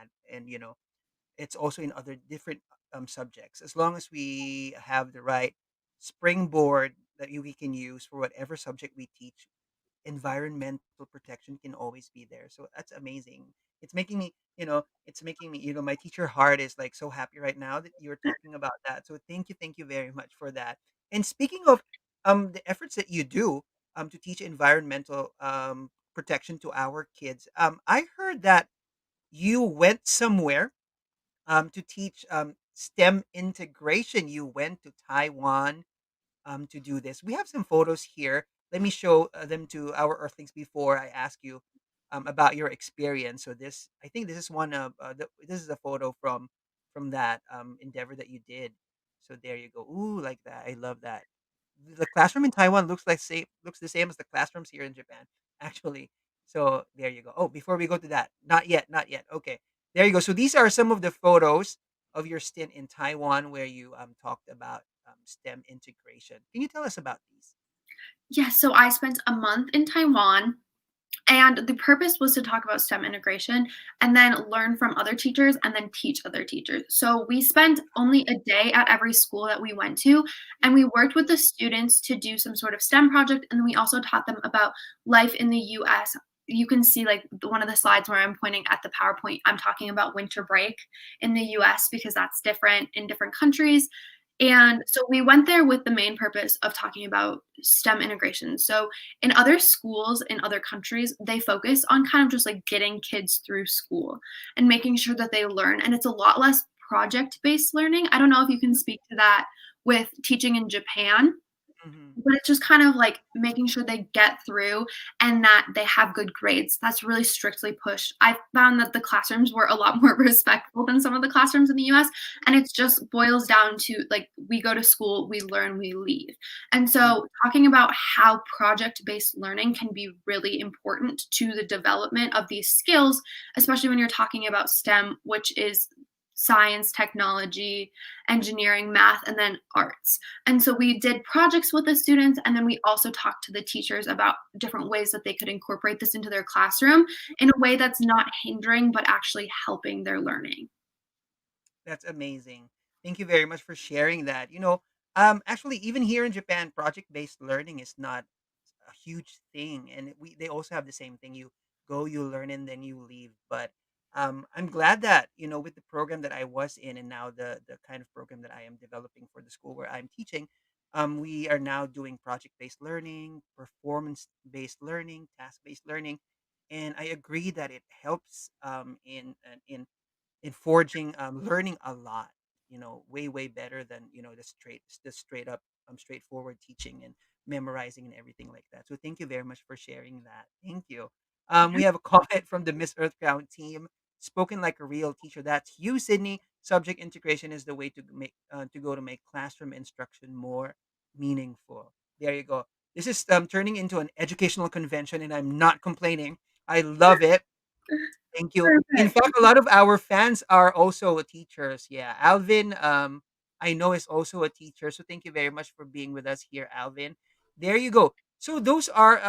Speaker 2: it's also in other different subjects. As long as we have the right springboard that we can use for whatever subject we teach, environmental protection can always be there. So that's amazing. It's making me, my teacher heart is like so happy right now that you're talking about that. So thank you very much for that. And speaking of the efforts that you do to teach environmental protection to our kids, I heard that you went somewhere to teach STEM integration. You went to Taiwan to do this. We have some photos here. Let me show them to our Earthlings before I ask you about your experience. So I think this is one of this is a photo from that endeavor that you did. So there you go. Ooh, like that. I love that. The classroom in Taiwan looks the same as the classrooms here in Japan, actually. So there you go. Oh, before we go to that, not yet, not yet. Okay, there you go. So these are some of the photos of your stint in Taiwan where you talked about STEM integration. Can you tell us about these?
Speaker 3: Yeah, so I spent a month in Taiwan. And the purpose was to talk about STEM integration and then learn from other teachers and then teach other teachers. So we spent only a day at every school that we went to, and we worked with the students to do some sort of STEM project. And then we also taught them about life in the US. You can see like one of the slides where I'm pointing at the PowerPoint, I'm talking about winter break in the US because that's different in different countries. And so we went there with the main purpose of talking about STEM integration. So in other schools in other countries, they focus on kind of just like getting kids through school and making sure that they learn. And it's a lot less project based learning. I don't know if you can speak to that with teaching in Japan.
Speaker 2: Mhm.
Speaker 3: But it's just kind of like making sure they get through and that they have good grades. That's really strictly pushed. I found that the classrooms were a lot more respectful than some of the classrooms in the US, and it just boils down to, like, we go to school, we learn, we leave. And
Speaker 2: Mm.
Speaker 3: so talking about how project-based learning can be really important to the development of these skills, especially when you're talking about STEM, which is science, technology, engineering, math, and then arts. And so we did projects with the students, and then we also talked to the teachers about different ways that they could incorporate this into their classroom in a way that's not hindering, but actually helping their learning.
Speaker 2: That's amazing. Thank you very much for sharing that. Actually, even here in Japan, project-based learning is not a huge thing, and they also have the same thing. You go, you learn, and then you leave. But I'm glad that with the program that I was in, and now the kind of program that I am developing for the school where I'm teaching, we are now doing project-based learning, performance-based learning, task-based learning, and I agree that it helps in forging learning a lot, way better than the straight up straightforward teaching and memorizing and everything like that. So thank you very much for sharing that. Thank you. We have a comment from the Miss Earth Crown team. Spoken like a real teacher. That's you, Sydney. Subject integration is the way to make classroom instruction more meaningful. There you go. This is turning into an educational convention, and I'm not complaining. I love it. Thank you. In
Speaker 3: Perfect.
Speaker 2: fact, a lot of our fans are also teachers. Yeah, Alvin, I know is also a teacher. So thank you very much for being with us here, Alvin. There you go. So those are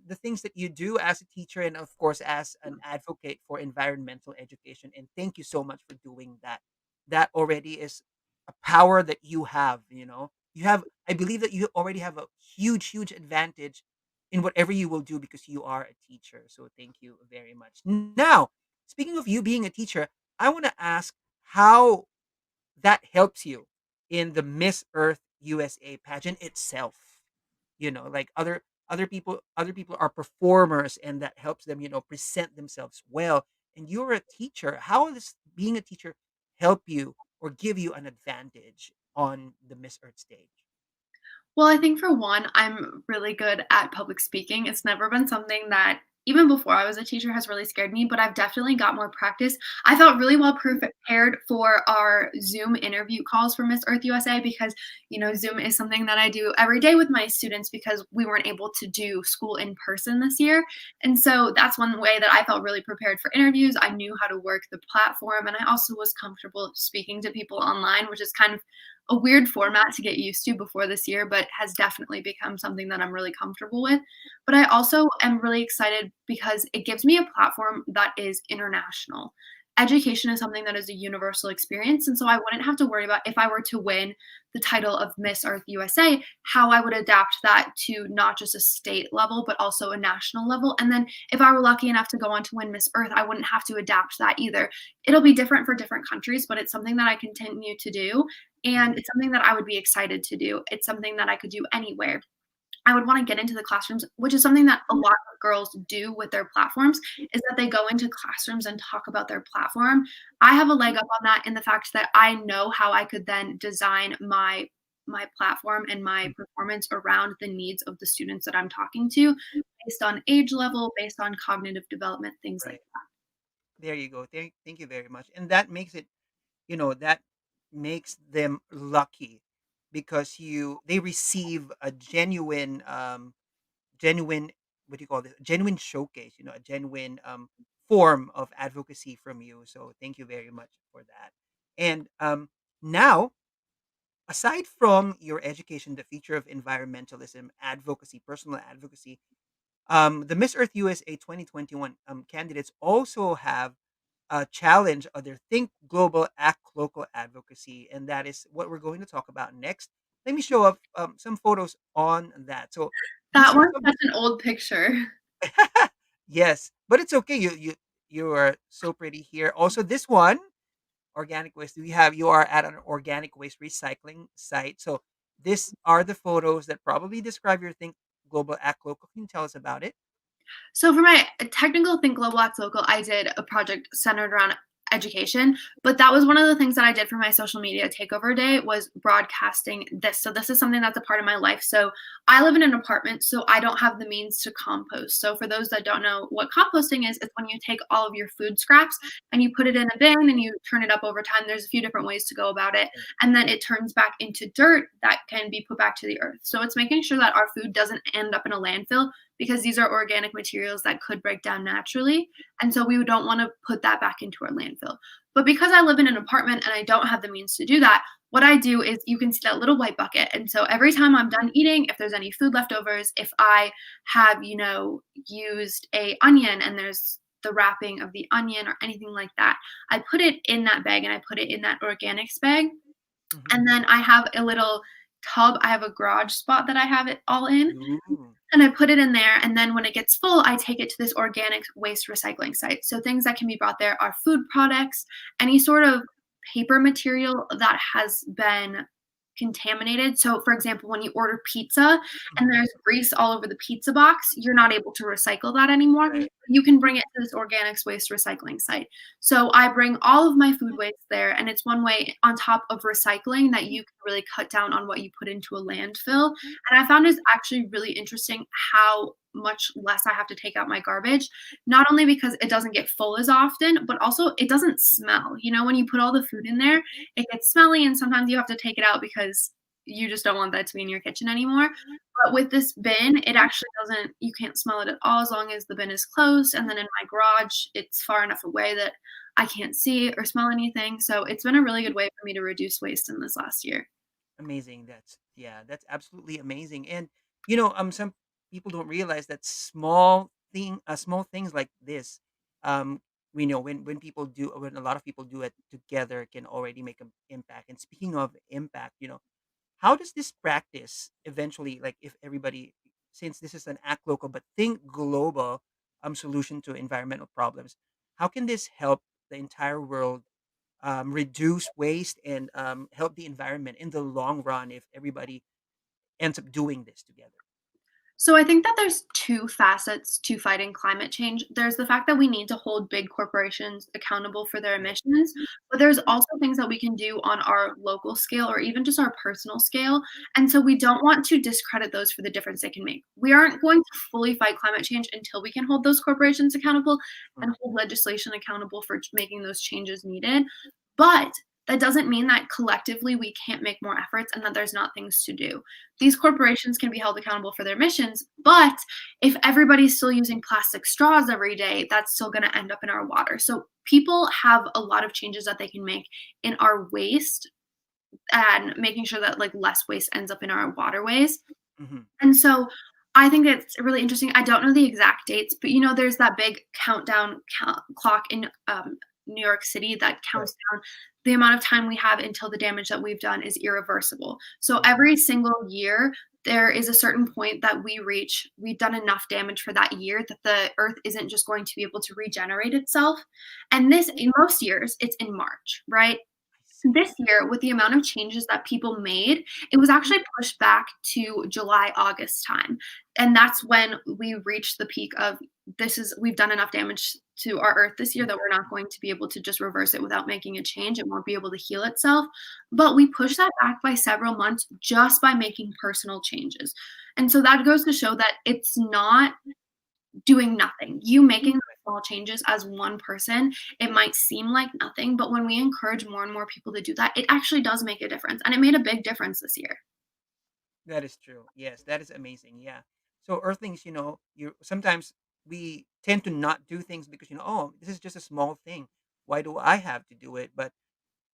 Speaker 2: the things that you do as a teacher, and of course as an advocate for environmental education. And thank you so much for doing that. That already is a power that you have. You have. I believe that you already have a huge advantage in whatever you will do because you are a teacher. So thank you very much. Now, speaking of you being a teacher, I want to ask how that helps you in the Miss Earth USA pageant itself. Like other people are performers and that helps them, present themselves well. And you're a teacher. How does being a teacher help you or give you an advantage on the Miss Earth stage?
Speaker 3: Well, I think for one, I'm really good at public speaking. It's never been something that, even before I was a teacher, has really scared me, but I've definitely got more practice. I felt really well prepared for our Zoom interview calls for Miss Earth USA because, Zoom is something that I do every day with my students because we weren't able to do school in person this year. And so that's one way that I felt really prepared for interviews. I knew how to work the platform, and I also was comfortable speaking to people online, which is kind of a weird format to get used to before this year, but has definitely become something that I'm really comfortable with. But I also am really excited because it gives me a platform that is international. Education is something that is a universal experience. And so I wouldn't have to worry about if I were to win the title of Miss Earth USA, how I would adapt that to not just a state level, but also a national level. And then if I were lucky enough to go on to win Miss Earth, I wouldn't have to adapt that either. It'll be different for different countries, but it's something that I continue to do. And it's something that I would be excited to do. It's something that I could do anywhere. I would wanna get into the classrooms, which is something that a lot of girls do with their platforms, is that they go into classrooms and talk about their platform. I have a leg up on that in the fact that I know how I could then design my platform and my performance around the needs of the students that I'm talking to based on age level, based on cognitive development, things like
Speaker 2: Right.
Speaker 3: that.
Speaker 2: There you go. Thank you very much. And that makes them lucky because they receive a genuine, what do you call this, genuine showcase, a genuine form of advocacy from you. So thank you very much for that. And now, aside from your education, the future of environmentalism, advocacy, personal advocacy, the Miss Earth USA 2021 candidates also have challenge other think global, act local advocacy, and that is what we're going to talk about next. Let me show up some photos on that. So these
Speaker 3: That
Speaker 2: are
Speaker 3: one's
Speaker 2: some.
Speaker 3: such an old picture.
Speaker 2: Yes, but it's okay. You are so pretty here. Also, this one, organic waste. You are at an organic waste recycling site. So these are the photos that probably describe your think global, act local. Can you tell us about it?
Speaker 3: So for my technical Think Global Act Local, I did a project centered around education. But that was one of the things that I did for my social media takeover day was broadcasting this. So this is something that's a part of my life. So I live in an apartment, so I don't have the means to compost. So for those that don't know what composting is, it's when you take all of your food scraps and you put it in a bin and you turn it up over time. There's a few different ways to go about it. And then it turns back into dirt that can be put back to the earth. So it's making sure that our food doesn't end up in a landfill because these are organic materials that could break down naturally. And so we don't want to put that back into our landfill. But because I live in an apartment and I don't have the means to do that, what I do is you can see that little white bucket. And so every time I'm done eating, if there's any food leftovers, if I have, used a onion and there's the wrapping of the onion or anything like that, I put it in that bag and I put it in that organics bag.
Speaker 2: Mhm.
Speaker 3: And then I have a little tub. I have a garage spot that I have it all in.
Speaker 2: Ooh.
Speaker 3: And I put it in there, and then when it gets full, I take it to this organic waste recycling site. So things that can be brought there are food products, any sort of paper material that has been contaminated. So, for example, when you order pizza and
Speaker 2: Mhm.
Speaker 3: there's grease all over the pizza box, you're not able to recycle that anymore.
Speaker 2: Right.
Speaker 3: You can bring it to this organics waste recycling site. So I bring all of my food waste there, and it's one way on top of recycling that you can really cut down on what you put into a landfill. And I found it's actually really interesting how much less I have to take out my garbage, not only because it doesn't get full as often, but also it doesn't smell. When you put all the food in there, it gets smelly and sometimes you have to take it out because you just don't want that to be in your kitchen anymore. But with this bin, it actually doesn't, you can't smell it at all as long as the bin is closed. And then in my garage, it's far enough away that I can't see or smell anything. So it's been a really good way for me to reduce waste in this last year.
Speaker 2: Amazing. That's absolutely amazing. And some people don't realize that small things like this, um, we know when when a lot of people do it together can already make an impact. And speaking of impact, how does this practice eventually, like if everybody, since this is an act local but think global, solution to environmental problems, how can this help the entire world reduce waste and help the environment in the long run if everybody ends up doing this together?
Speaker 3: So I think that there's two facets to fighting climate change. There's the fact that we need to hold big corporations accountable for their
Speaker 2: Right.
Speaker 3: emissions, but there's also things that we can do on our local scale or even just our personal scale. And so we don't want to discredit those for the difference they can make. We aren't going to fully fight climate change until we can hold those corporations accountable
Speaker 2: Mm.
Speaker 3: and hold legislation accountable for making those changes needed. But that doesn't mean that collectively we can't make more efforts and that there's not things to do. These corporations can be held accountable for their emissions, but if everybody's still using plastic straws every day, that's still going to end up in our water. So people have a lot of changes that they can make in our waste and making sure that like less waste ends up in our waterways.
Speaker 2: Mhm.
Speaker 3: And so I think it's really interesting. I don't know the exact dates, but there's that big countdown clock in New York City that
Speaker 2: Right.
Speaker 3: counts down the amount of time we have until the damage that we've done is irreversible. So
Speaker 2: Mhm.
Speaker 3: every single year, there is a certain point that we reach. We've done enough damage for that year that the earth isn't just going to be able to regenerate itself. And this, in most years, it's in March, right?
Speaker 2: I see.
Speaker 3: This year, with the amount of changes that people made, it was actually pushed back to July, August time. And that's when we reached the peak of we've done enough damage to our earth this year that we're not going to be able to just reverse it without making a change. It won't be able to heal itself. But we pushed that back by several months just by making personal changes. And so that goes to show that it's not doing nothing. You making those small changes as one person, it might seem like nothing, but when we encourage more and more people to do that, it actually does make a difference. And it made a big difference this year.
Speaker 2: That is true. Yes, that is amazing. Yeah. So Earthlings, you sometimes we tend to not do things because oh, this is just a small thing. Why do I have to do it? But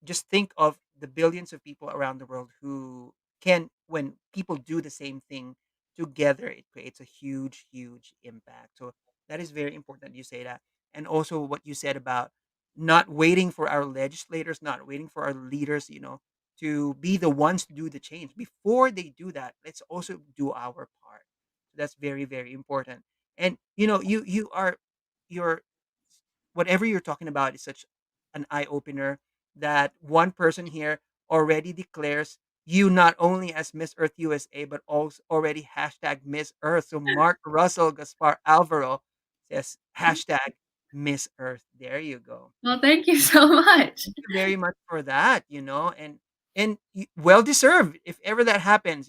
Speaker 2: just think of the billions of people around the world who can, when people do the same thing together, it creates a huge, huge impact. So that is very important that you say that. And also what you said about not waiting for our legislators, not waiting for our leaders, to be the ones to do the change. Before they do that, let's also do our part. That's very, very important. And you are your whatever you're talking about is such an eye opener that one person here already declares you not only as Miss Earth USA, but also already hashtag Miss Earth. So Mark Russell Gaspar Alvaro says hashtag Miss Earth. There you go.
Speaker 3: Well, thank you so much.
Speaker 2: Thank you very much for that, and well deserved. If ever that happens,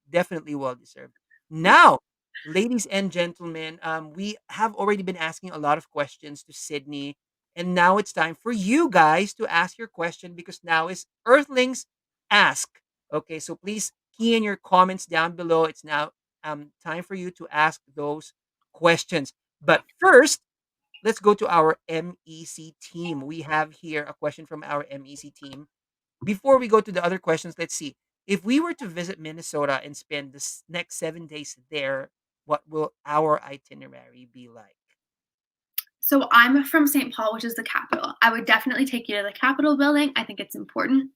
Speaker 2: definitely well deserved. Now, ladies and gentlemen, we have already been asking a lot of questions to Sydney, and now it's time for you guys to ask your question because now is Earthlings Ask. Okay, so please key in your comments down below. It's now time for you to ask those questions. But first, let's go to our MEC team. We have here a question from our MEC team. Before we go to the other questions, let's see. If we were to visit Minnesota and spend the next 7 days there, what will our itinerary be like?
Speaker 3: So I'm from St. Paul, which is the capital. I would definitely take you to the Capitol building. I think it's important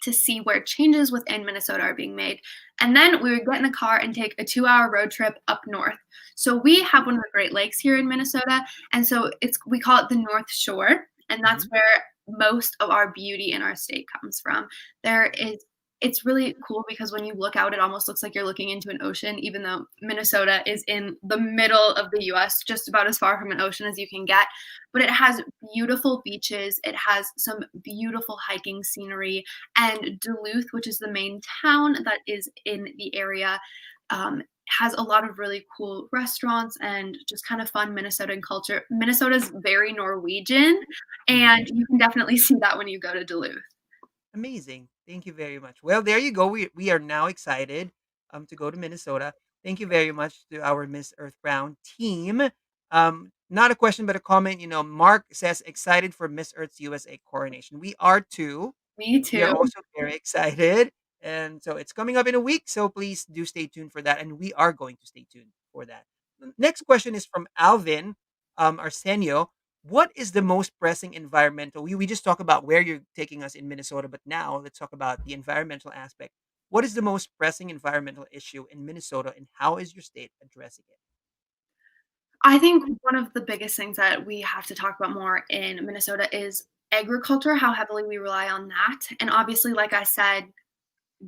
Speaker 3: to see where changes within Minnesota are being made. And then we would get in a car and take a 2-hour road trip up north. So we have one of the Great Lakes here in Minnesota. And so we call it the North Shore. And that's
Speaker 2: Mhm.
Speaker 3: where most of our beauty in our state comes from. It's really cool because when you look out, it almost looks like you're looking into an ocean, even though Minnesota is in the middle of the US, just about as far from an ocean as you can get. But it has beautiful beaches, it has some beautiful hiking scenery, and Duluth, which is the main town that is in the area, has a lot of really cool restaurants and just kind of fun Minnesotan culture. Minnesota's very Norwegian,
Speaker 2: Mhm.
Speaker 3: and you can definitely see that when you go to Duluth.
Speaker 2: Amazing. Thank you very much. Well, there you go. We are now excited to go to Minnesota. Thank you very much to our Miss Earth Brown team. Not a question but a comment. Mark says excited for Miss Earth's USA coronation. We are too.
Speaker 3: Me
Speaker 2: We are
Speaker 3: too.
Speaker 2: also very excited. And so it's coming up in a week. So please do stay tuned for that. And we are going to stay tuned for that. Next question is from Alvin Arsenio. What is the most pressing environmental? We just talked about where you're taking us in Minnesota, but now let's talk about the environmental aspect. What is the most pressing environmental issue in Minnesota and how is your state addressing it?
Speaker 3: I think one of the biggest things that we have to talk about more in Minnesota is agriculture, how heavily we rely on that. And obviously, like I said,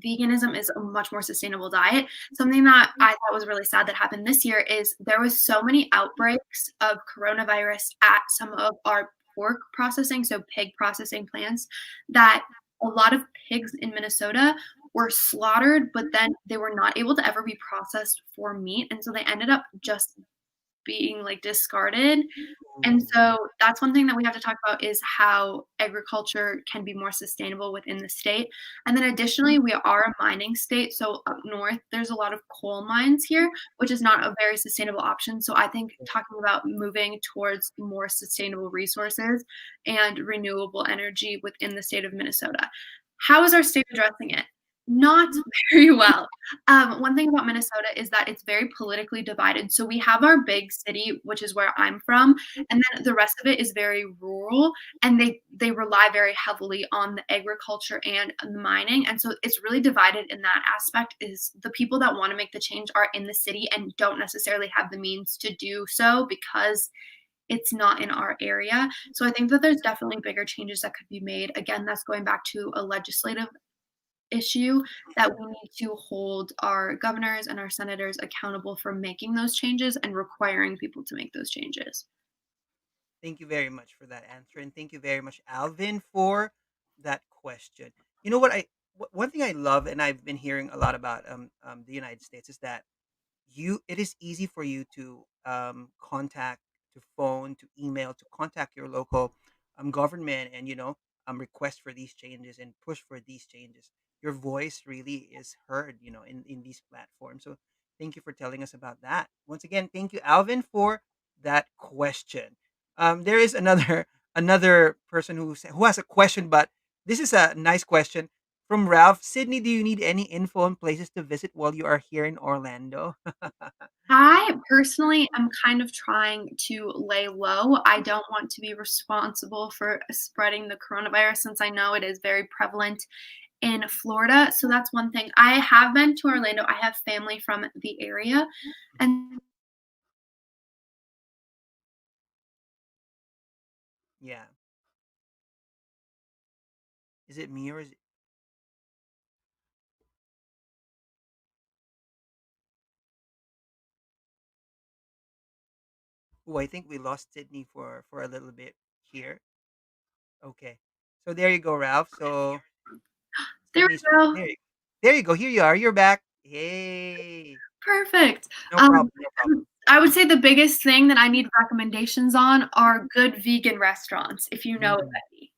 Speaker 3: veganism is a much more sustainable diet. Something that I thought was really sad that happened this year is there was so many outbreaks of coronavirus at some of our pork processing, so pig processing plants, that a lot of pigs in Minnesota were slaughtered, but then they were not able to ever be processed for meat. And so they ended up just being like discarded. And
Speaker 2: Ooh.
Speaker 3: so that's one thing that we have to talk about is how agriculture can be more sustainable within the state. And then additionally, we are a mining state. So up north, there's a lot of coal mines here, which is not a very sustainable option. So I think talking about moving towards more sustainable resources and renewable energy within the state of Minnesota. How is our state addressing it? Not very well. One thing about Minnesota is that it's very politically divided. So we have our big city, which is where I'm from, and then the rest of it is very rural, and they rely very heavily on the agriculture and the mining, and so it's really divided in that aspect. Is the people that want to make the change are in the city and don't necessarily have the means to do so because it's not in our area. So I think that there's definitely bigger changes that could be made. Again, that's going back to a legislative issue that we need to hold our governors and our senators accountable for making those changes and requiring people to make those changes.
Speaker 2: Thank you very much for that answer, and thank you very much, Alvin, for that question. You know what? One thing I love, and I've been hearing a lot about the United States, is that it is easy for you to contact, to phone, to email, to contact your local government, and request for these changes and push for these changes. Your voice really is heard, in these platforms. So thank you for telling us about that. Once again, thank you, Alvin, for that question. There is another another person who has a question, but this is a nice question from Ralph. Sydney, do you need any info on places to visit while you are here in Orlando?
Speaker 3: I personally am kind of trying to lay low. I don't want to be responsible for spreading the coronavirus since I know it is very prevalent in Florida. So that's one thing. I have been to Orlando. I have family from the area. And
Speaker 2: Yeah. Is it me or is it? Oh, I think we lost Sydney for a little bit here. Okay. So there you go, Ralph. So
Speaker 3: There
Speaker 2: Sydney's
Speaker 3: we go.
Speaker 2: there you go. Here you are. You're back. Hey.
Speaker 3: Perfect.
Speaker 2: No
Speaker 3: Um,
Speaker 2: problem. No problem.
Speaker 3: I would say the biggest thing that I need recommendations on are good vegan restaurants, if you know of
Speaker 2: Mm.
Speaker 3: any.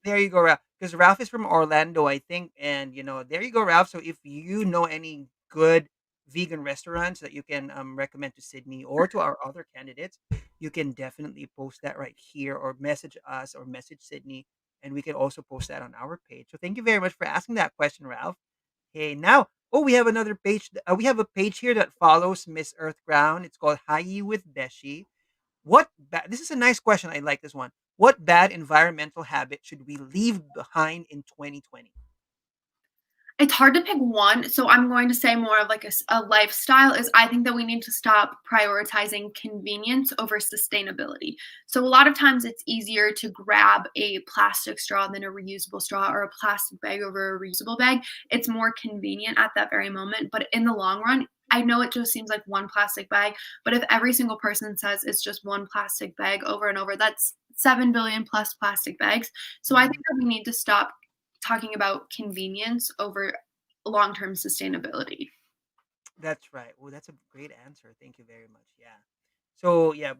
Speaker 2: There you go, Ralph. Because Ralph is from Orlando, I think, and there you go, Ralph. So if you know any good vegan restaurants that you can recommend to Sydney or to our other candidates, you can definitely post that right here, or message us, or message Sydney, and we can also post that on our page. So thank you very much for asking that question, Ralph. Okay, now, oh, we have another page. We have a page here that follows Miss Earth Ground. It's called Hayi with Beshi. This is a nice question. I like this one. What bad environmental habit should we leave behind in 2020?
Speaker 3: It's hard to pick one, so I'm going to say more of like a lifestyle is I think that we need to stop prioritizing convenience over sustainability. So a lot of times it's easier to grab a plastic straw than a reusable straw or a plastic bag over a reusable bag. It's more convenient at that very moment, but in the long run, I know it just seems like one plastic bag, but if every single person says it's just one plastic bag over and over, that's 7 billion plus plastic bags. So I think
Speaker 2: Mm,
Speaker 3: that we need to stop talking about convenience over long-term sustainability.
Speaker 2: that's right. Oh, that's a great answer. Thank you very much. Yeah. So yeah,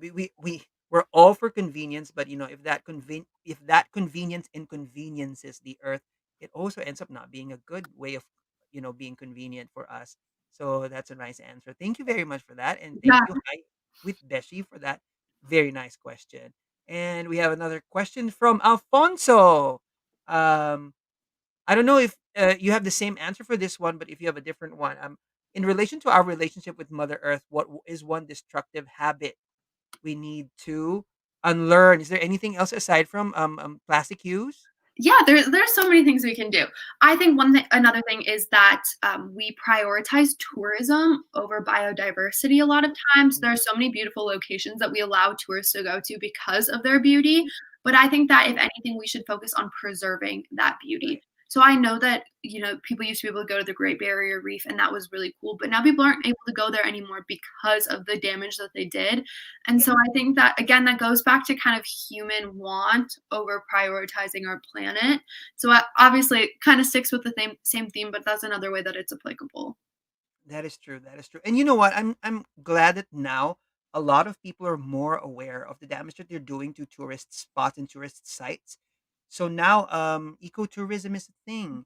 Speaker 2: we're all for convenience, but if that convenience inconveniences the earth, it also ends up not being a good way of being convenient for us. So that's a nice answer. Thank you very much for that, and thank
Speaker 3: Yeah,
Speaker 2: you, Hi with Beshi, for that very nice question. And we have another question from Alfonso. Um, I don't know if you have the same answer for this one, but if you have a different one, in relation to our relationship with Mother Earth, is one destructive habit we need to unlearn? Is there anything else aside from plastic use?
Speaker 3: yeah, there's so many things we can do. I think another thing is that we prioritize tourism over biodiversity a lot of times. There are so many beautiful locations that we allow tourists to go to because of their beauty, but I think that if anything, we should focus on preserving that beauty.
Speaker 2: Right.
Speaker 3: So I know that, people used to be able to go to the Great Barrier Reef and that was really cool, but now people aren't able to go there anymore because of the damage that they did. And
Speaker 2: Yeah.
Speaker 3: so I think that again, that goes back to kind of human want over prioritizing our planet. So obviously, it kind of sticks with the same theme, but that's another way that it's applicable.
Speaker 2: That is true. That is true. And you know what? I'm glad that now a lot of people are more aware of the damage that they're doing to tourist spots and tourist sites. So now ecotourism is a thing.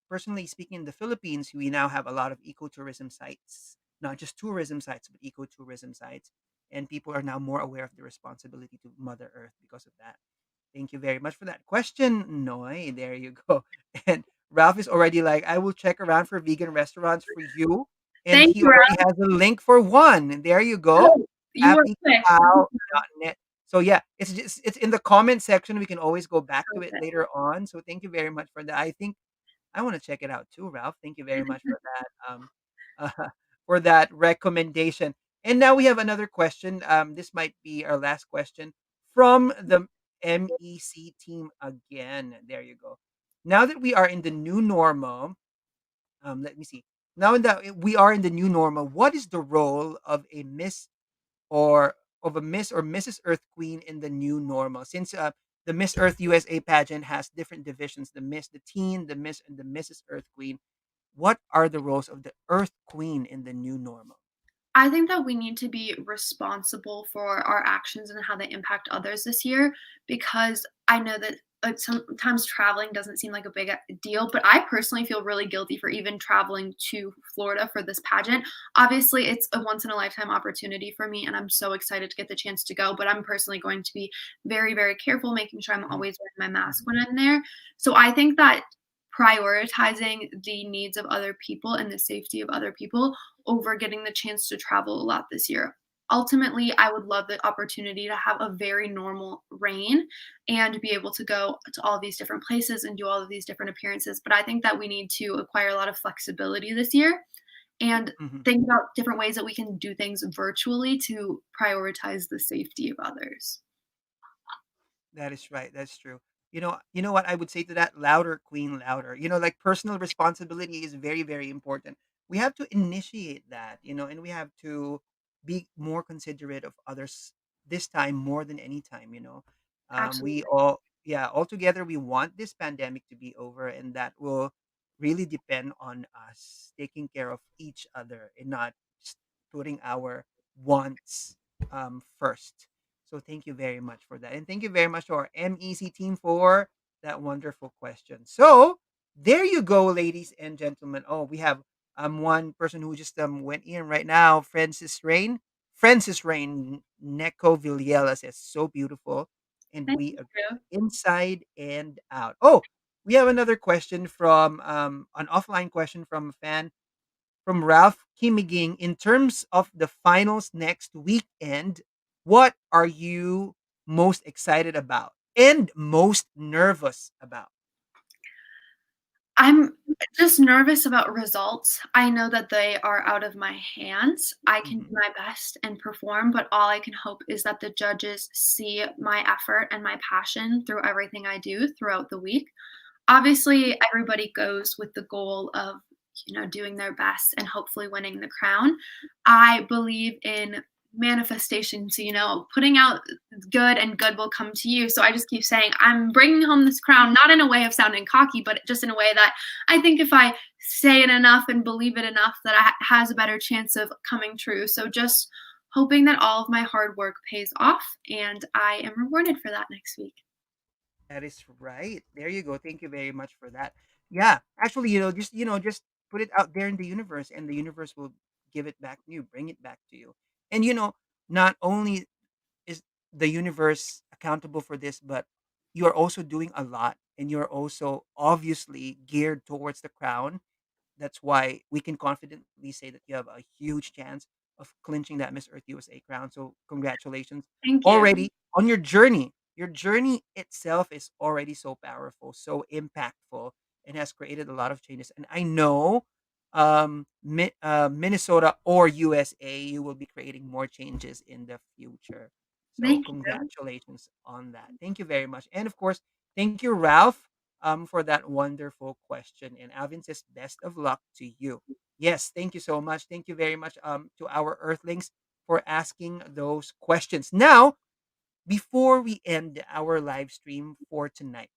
Speaker 2: Personally speaking, in the Philippines, we now have a lot of ecotourism sites, not just tourism sites, but ecotourism sites. And people are now more aware of the responsibility to Mother Earth because of that. Thank you very much for that question, Noy. There you go. And Ralph is already like, I will check around for vegan restaurants for you. And
Speaker 3: Thank
Speaker 2: he
Speaker 3: you,
Speaker 2: already
Speaker 3: Ralph.
Speaker 2: has a link for one. And there you go.
Speaker 3: Oh, you are quick.
Speaker 2: happycow.net. So yeah, it's in the comment section. We can always go back to it
Speaker 3: Perfect.
Speaker 2: later on. So thank you very much for that. I think I want to check it out too, Ralph. Thank you very much for that. Uh, for that recommendation. And now we have another question. This might be our last question from the MEC team again. There you go. Now that we are in the new normal, let me see. Now that we are in the new normal, what is the role of a or Miss or Mrs. Earth Queen in the new normal? Since the Miss Earth USA pageant has different divisions, the Miss, the Teen, the Miss, and the Mrs. Earth Queen. What are the roles of the Earth Queen in the new normal?
Speaker 3: I think that we need to be responsible for our actions and how they impact others this year because I know that sometimes traveling doesn't seem like a big deal, but I personally feel really guilty for even traveling to Florida for this pageant. Obviously, it's a once in a lifetime opportunity for me, and I'm so excited to get the chance to go. But I'm personally going to be very, very careful, making sure I'm
Speaker 2: Mhm,
Speaker 3: always wearing my mask
Speaker 2: mhm.
Speaker 3: when I'm there. So I think that prioritizing the needs of other people and the safety of other people over getting the chance to travel a lot this year. Ultimately, I would love the opportunity to have a very normal reign and be able to go to all of these different places and do all of these different appearances. But I think that we need to acquire a lot of flexibility this year and
Speaker 2: Mhm.
Speaker 3: think about different ways that we can do things virtually to prioritize the safety of others.
Speaker 2: That is right. That's true. You know what I would say to that? Louder, Queen, louder. Like personal responsibility is very, very important. We have to initiate that, and we have to be more considerate of others this time more than any time. We
Speaker 3: Absolutely.
Speaker 2: all, yeah, all together, we want this pandemic to be over, and that will really depend on us taking care of each other and not just putting our wants first. So thank you very much for that. And thank you very much to our MEC team for that wonderful question. So there you go, ladies and gentlemen. Oh, we have one person who just went in right now, Francis Rain. Francis Rain Neko Villela says so beautiful. And
Speaker 3: Thank
Speaker 2: we agree
Speaker 3: you.
Speaker 2: inside and out. Oh, we have another question from an offline question from a fan from Ralph Kimiging. In terms of the finals next weekend, what are you most excited about and most nervous about?
Speaker 3: I'm just nervous about results. I know that they are out of my hands. I can do
Speaker 2: Mhm.
Speaker 3: my best and perform, but all I can hope is that the judges see my effort and my passion through everything I do throughout the week. Obviously, everybody goes with the goal of, doing their best and hopefully winning the crown. I believe in manifestation. So, putting out good and good will come to you. So I just keep saying, I'm bringing home this crown, not in a way of sounding cocky, but just in a way that I think if I say it enough and believe it enough, that has a better chance of coming true. So just hoping that all of my hard work pays off and I am rewarded for that next week.
Speaker 2: That is right. There you go. Thank you very much for that. Yeah, actually, just put it out there in the universe, and the universe will give it back to you, bring it back to you. And not only is the universe accountable for this, but you're also doing a lot, and you're also obviously geared towards the crown. That's why we can confidently say that you have a huge chance of clinching that Miss Earth USA crown. So congratulations
Speaker 3: Thank you.
Speaker 2: already on your journey. Your journey itself is already so powerful, so impactful, and has created a lot of changes. And I know Minnesota or USA, you will be creating more changes in the future. So
Speaker 3: Thank you.
Speaker 2: congratulations on that. Thank you very much. And of course, thank you, Ralph, for that wonderful question. And Alvin says, best of luck to you. Yes, thank you so much. Thank you very much to our Earthlings for asking those questions. Now, before we end our live stream for tonight,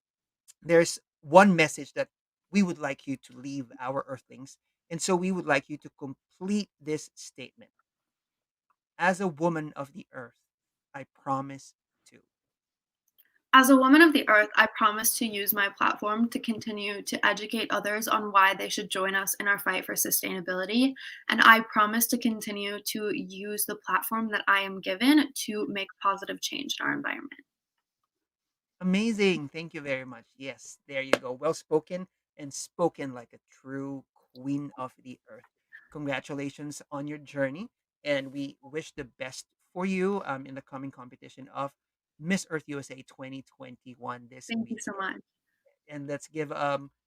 Speaker 2: there's one message that we would like you to leave our Earthlings. And so we would like you to complete this statement. As a woman of the earth, I promise to.
Speaker 3: As a woman of the earth, I promise to use my platform to continue to educate others on why they should join us in our fight for sustainability. And I promise to continue to use the platform that I am given to make positive change in our environment.
Speaker 2: Amazing. Thank you very much. Yes, there you go. Well spoken and spoken like a true queen of the earth. Congratulations on your journey. And we wish the best for you in the coming competition of Miss Earth USA 2021 this
Speaker 3: Thank you so
Speaker 2: weekend.
Speaker 3: much.
Speaker 2: And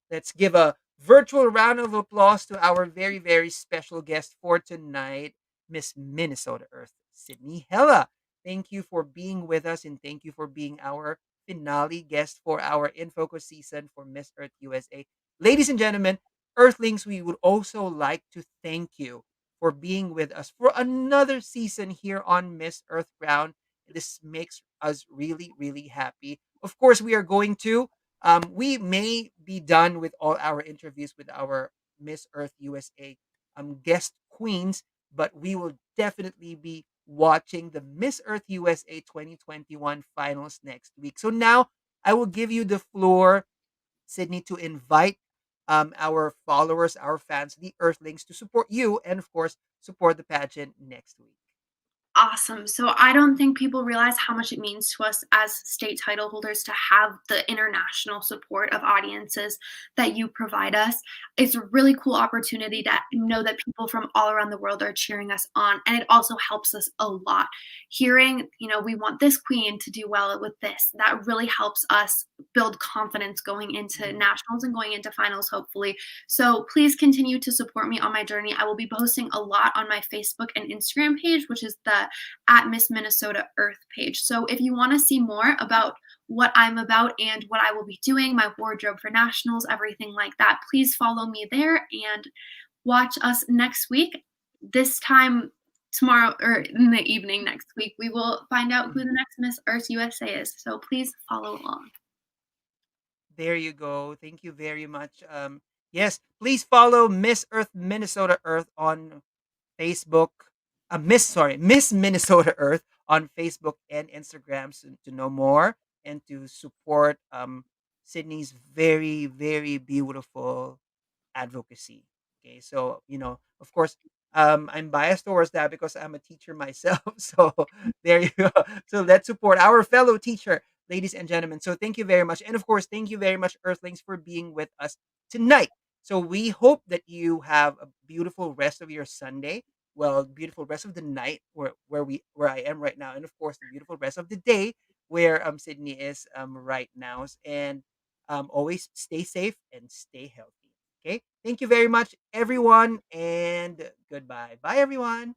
Speaker 2: let's give a virtual round of applause to our very very special guest for tonight, Miss Minnesota Earth, Sydney Hella. Thank you for being with us, and thank you for being our finale guest for our In Focus season for Miss Earth USA. Ladies and gentlemen, Earthlings, we would also like to thank you for being with us for another season here on Miss Earth Ground. This makes us really, really happy. Of course, we are going to we may be done with all our interviews with our Miss Earth USA guest queens, but we will definitely be watching the Miss Earth USA 2021 finals next week. So now I will give you the floor, Sydney, to invite our followers, our fans, the Earthlings, to support you and, of course, support the pageant next week.
Speaker 3: Awesome. So I don't think people realize how much it means to us as state title holders to have the international support of audiences that you provide us. It's a really cool opportunity to know that people from all around the world are cheering us on. And it also helps us a lot. Hearing, we want this queen to do well with this, that really helps us build confidence going into
Speaker 2: Mhm.
Speaker 3: nationals and going into finals, hopefully. So please continue to support me on my journey. I will be posting a lot on my Facebook and Instagram page, which is the at Miss Minnesota Earth page. So if you want to see more about what I'm about and what I will be doing, my wardrobe for nationals, everything like that, please follow me there and watch us next week. This time tomorrow or in the evening next week, we will find out who the next Miss Earth USA is. So please follow along.
Speaker 2: There you go. Thank you very much. Yes, please follow Miss Earth Minnesota Earth on Facebook. Miss Minnesota Earth on Facebook and Instagram to know more and to support Sydney's very very beautiful advocacy. Okay, so of course, I'm biased towards that because I'm a teacher myself. So there you go. So let's support our fellow teacher, ladies and gentlemen. So thank you very much, and of course, thank you very much, Earthlings, for being with us tonight. So we hope that you have a beautiful rest of your Sunday. Well, beautiful rest of the night where I am right now, and of course, the beautiful rest of the day where Sydney is right now. And always stay safe and stay healthy. Okay. Thank you very much, everyone, and goodbye. Bye, everyone.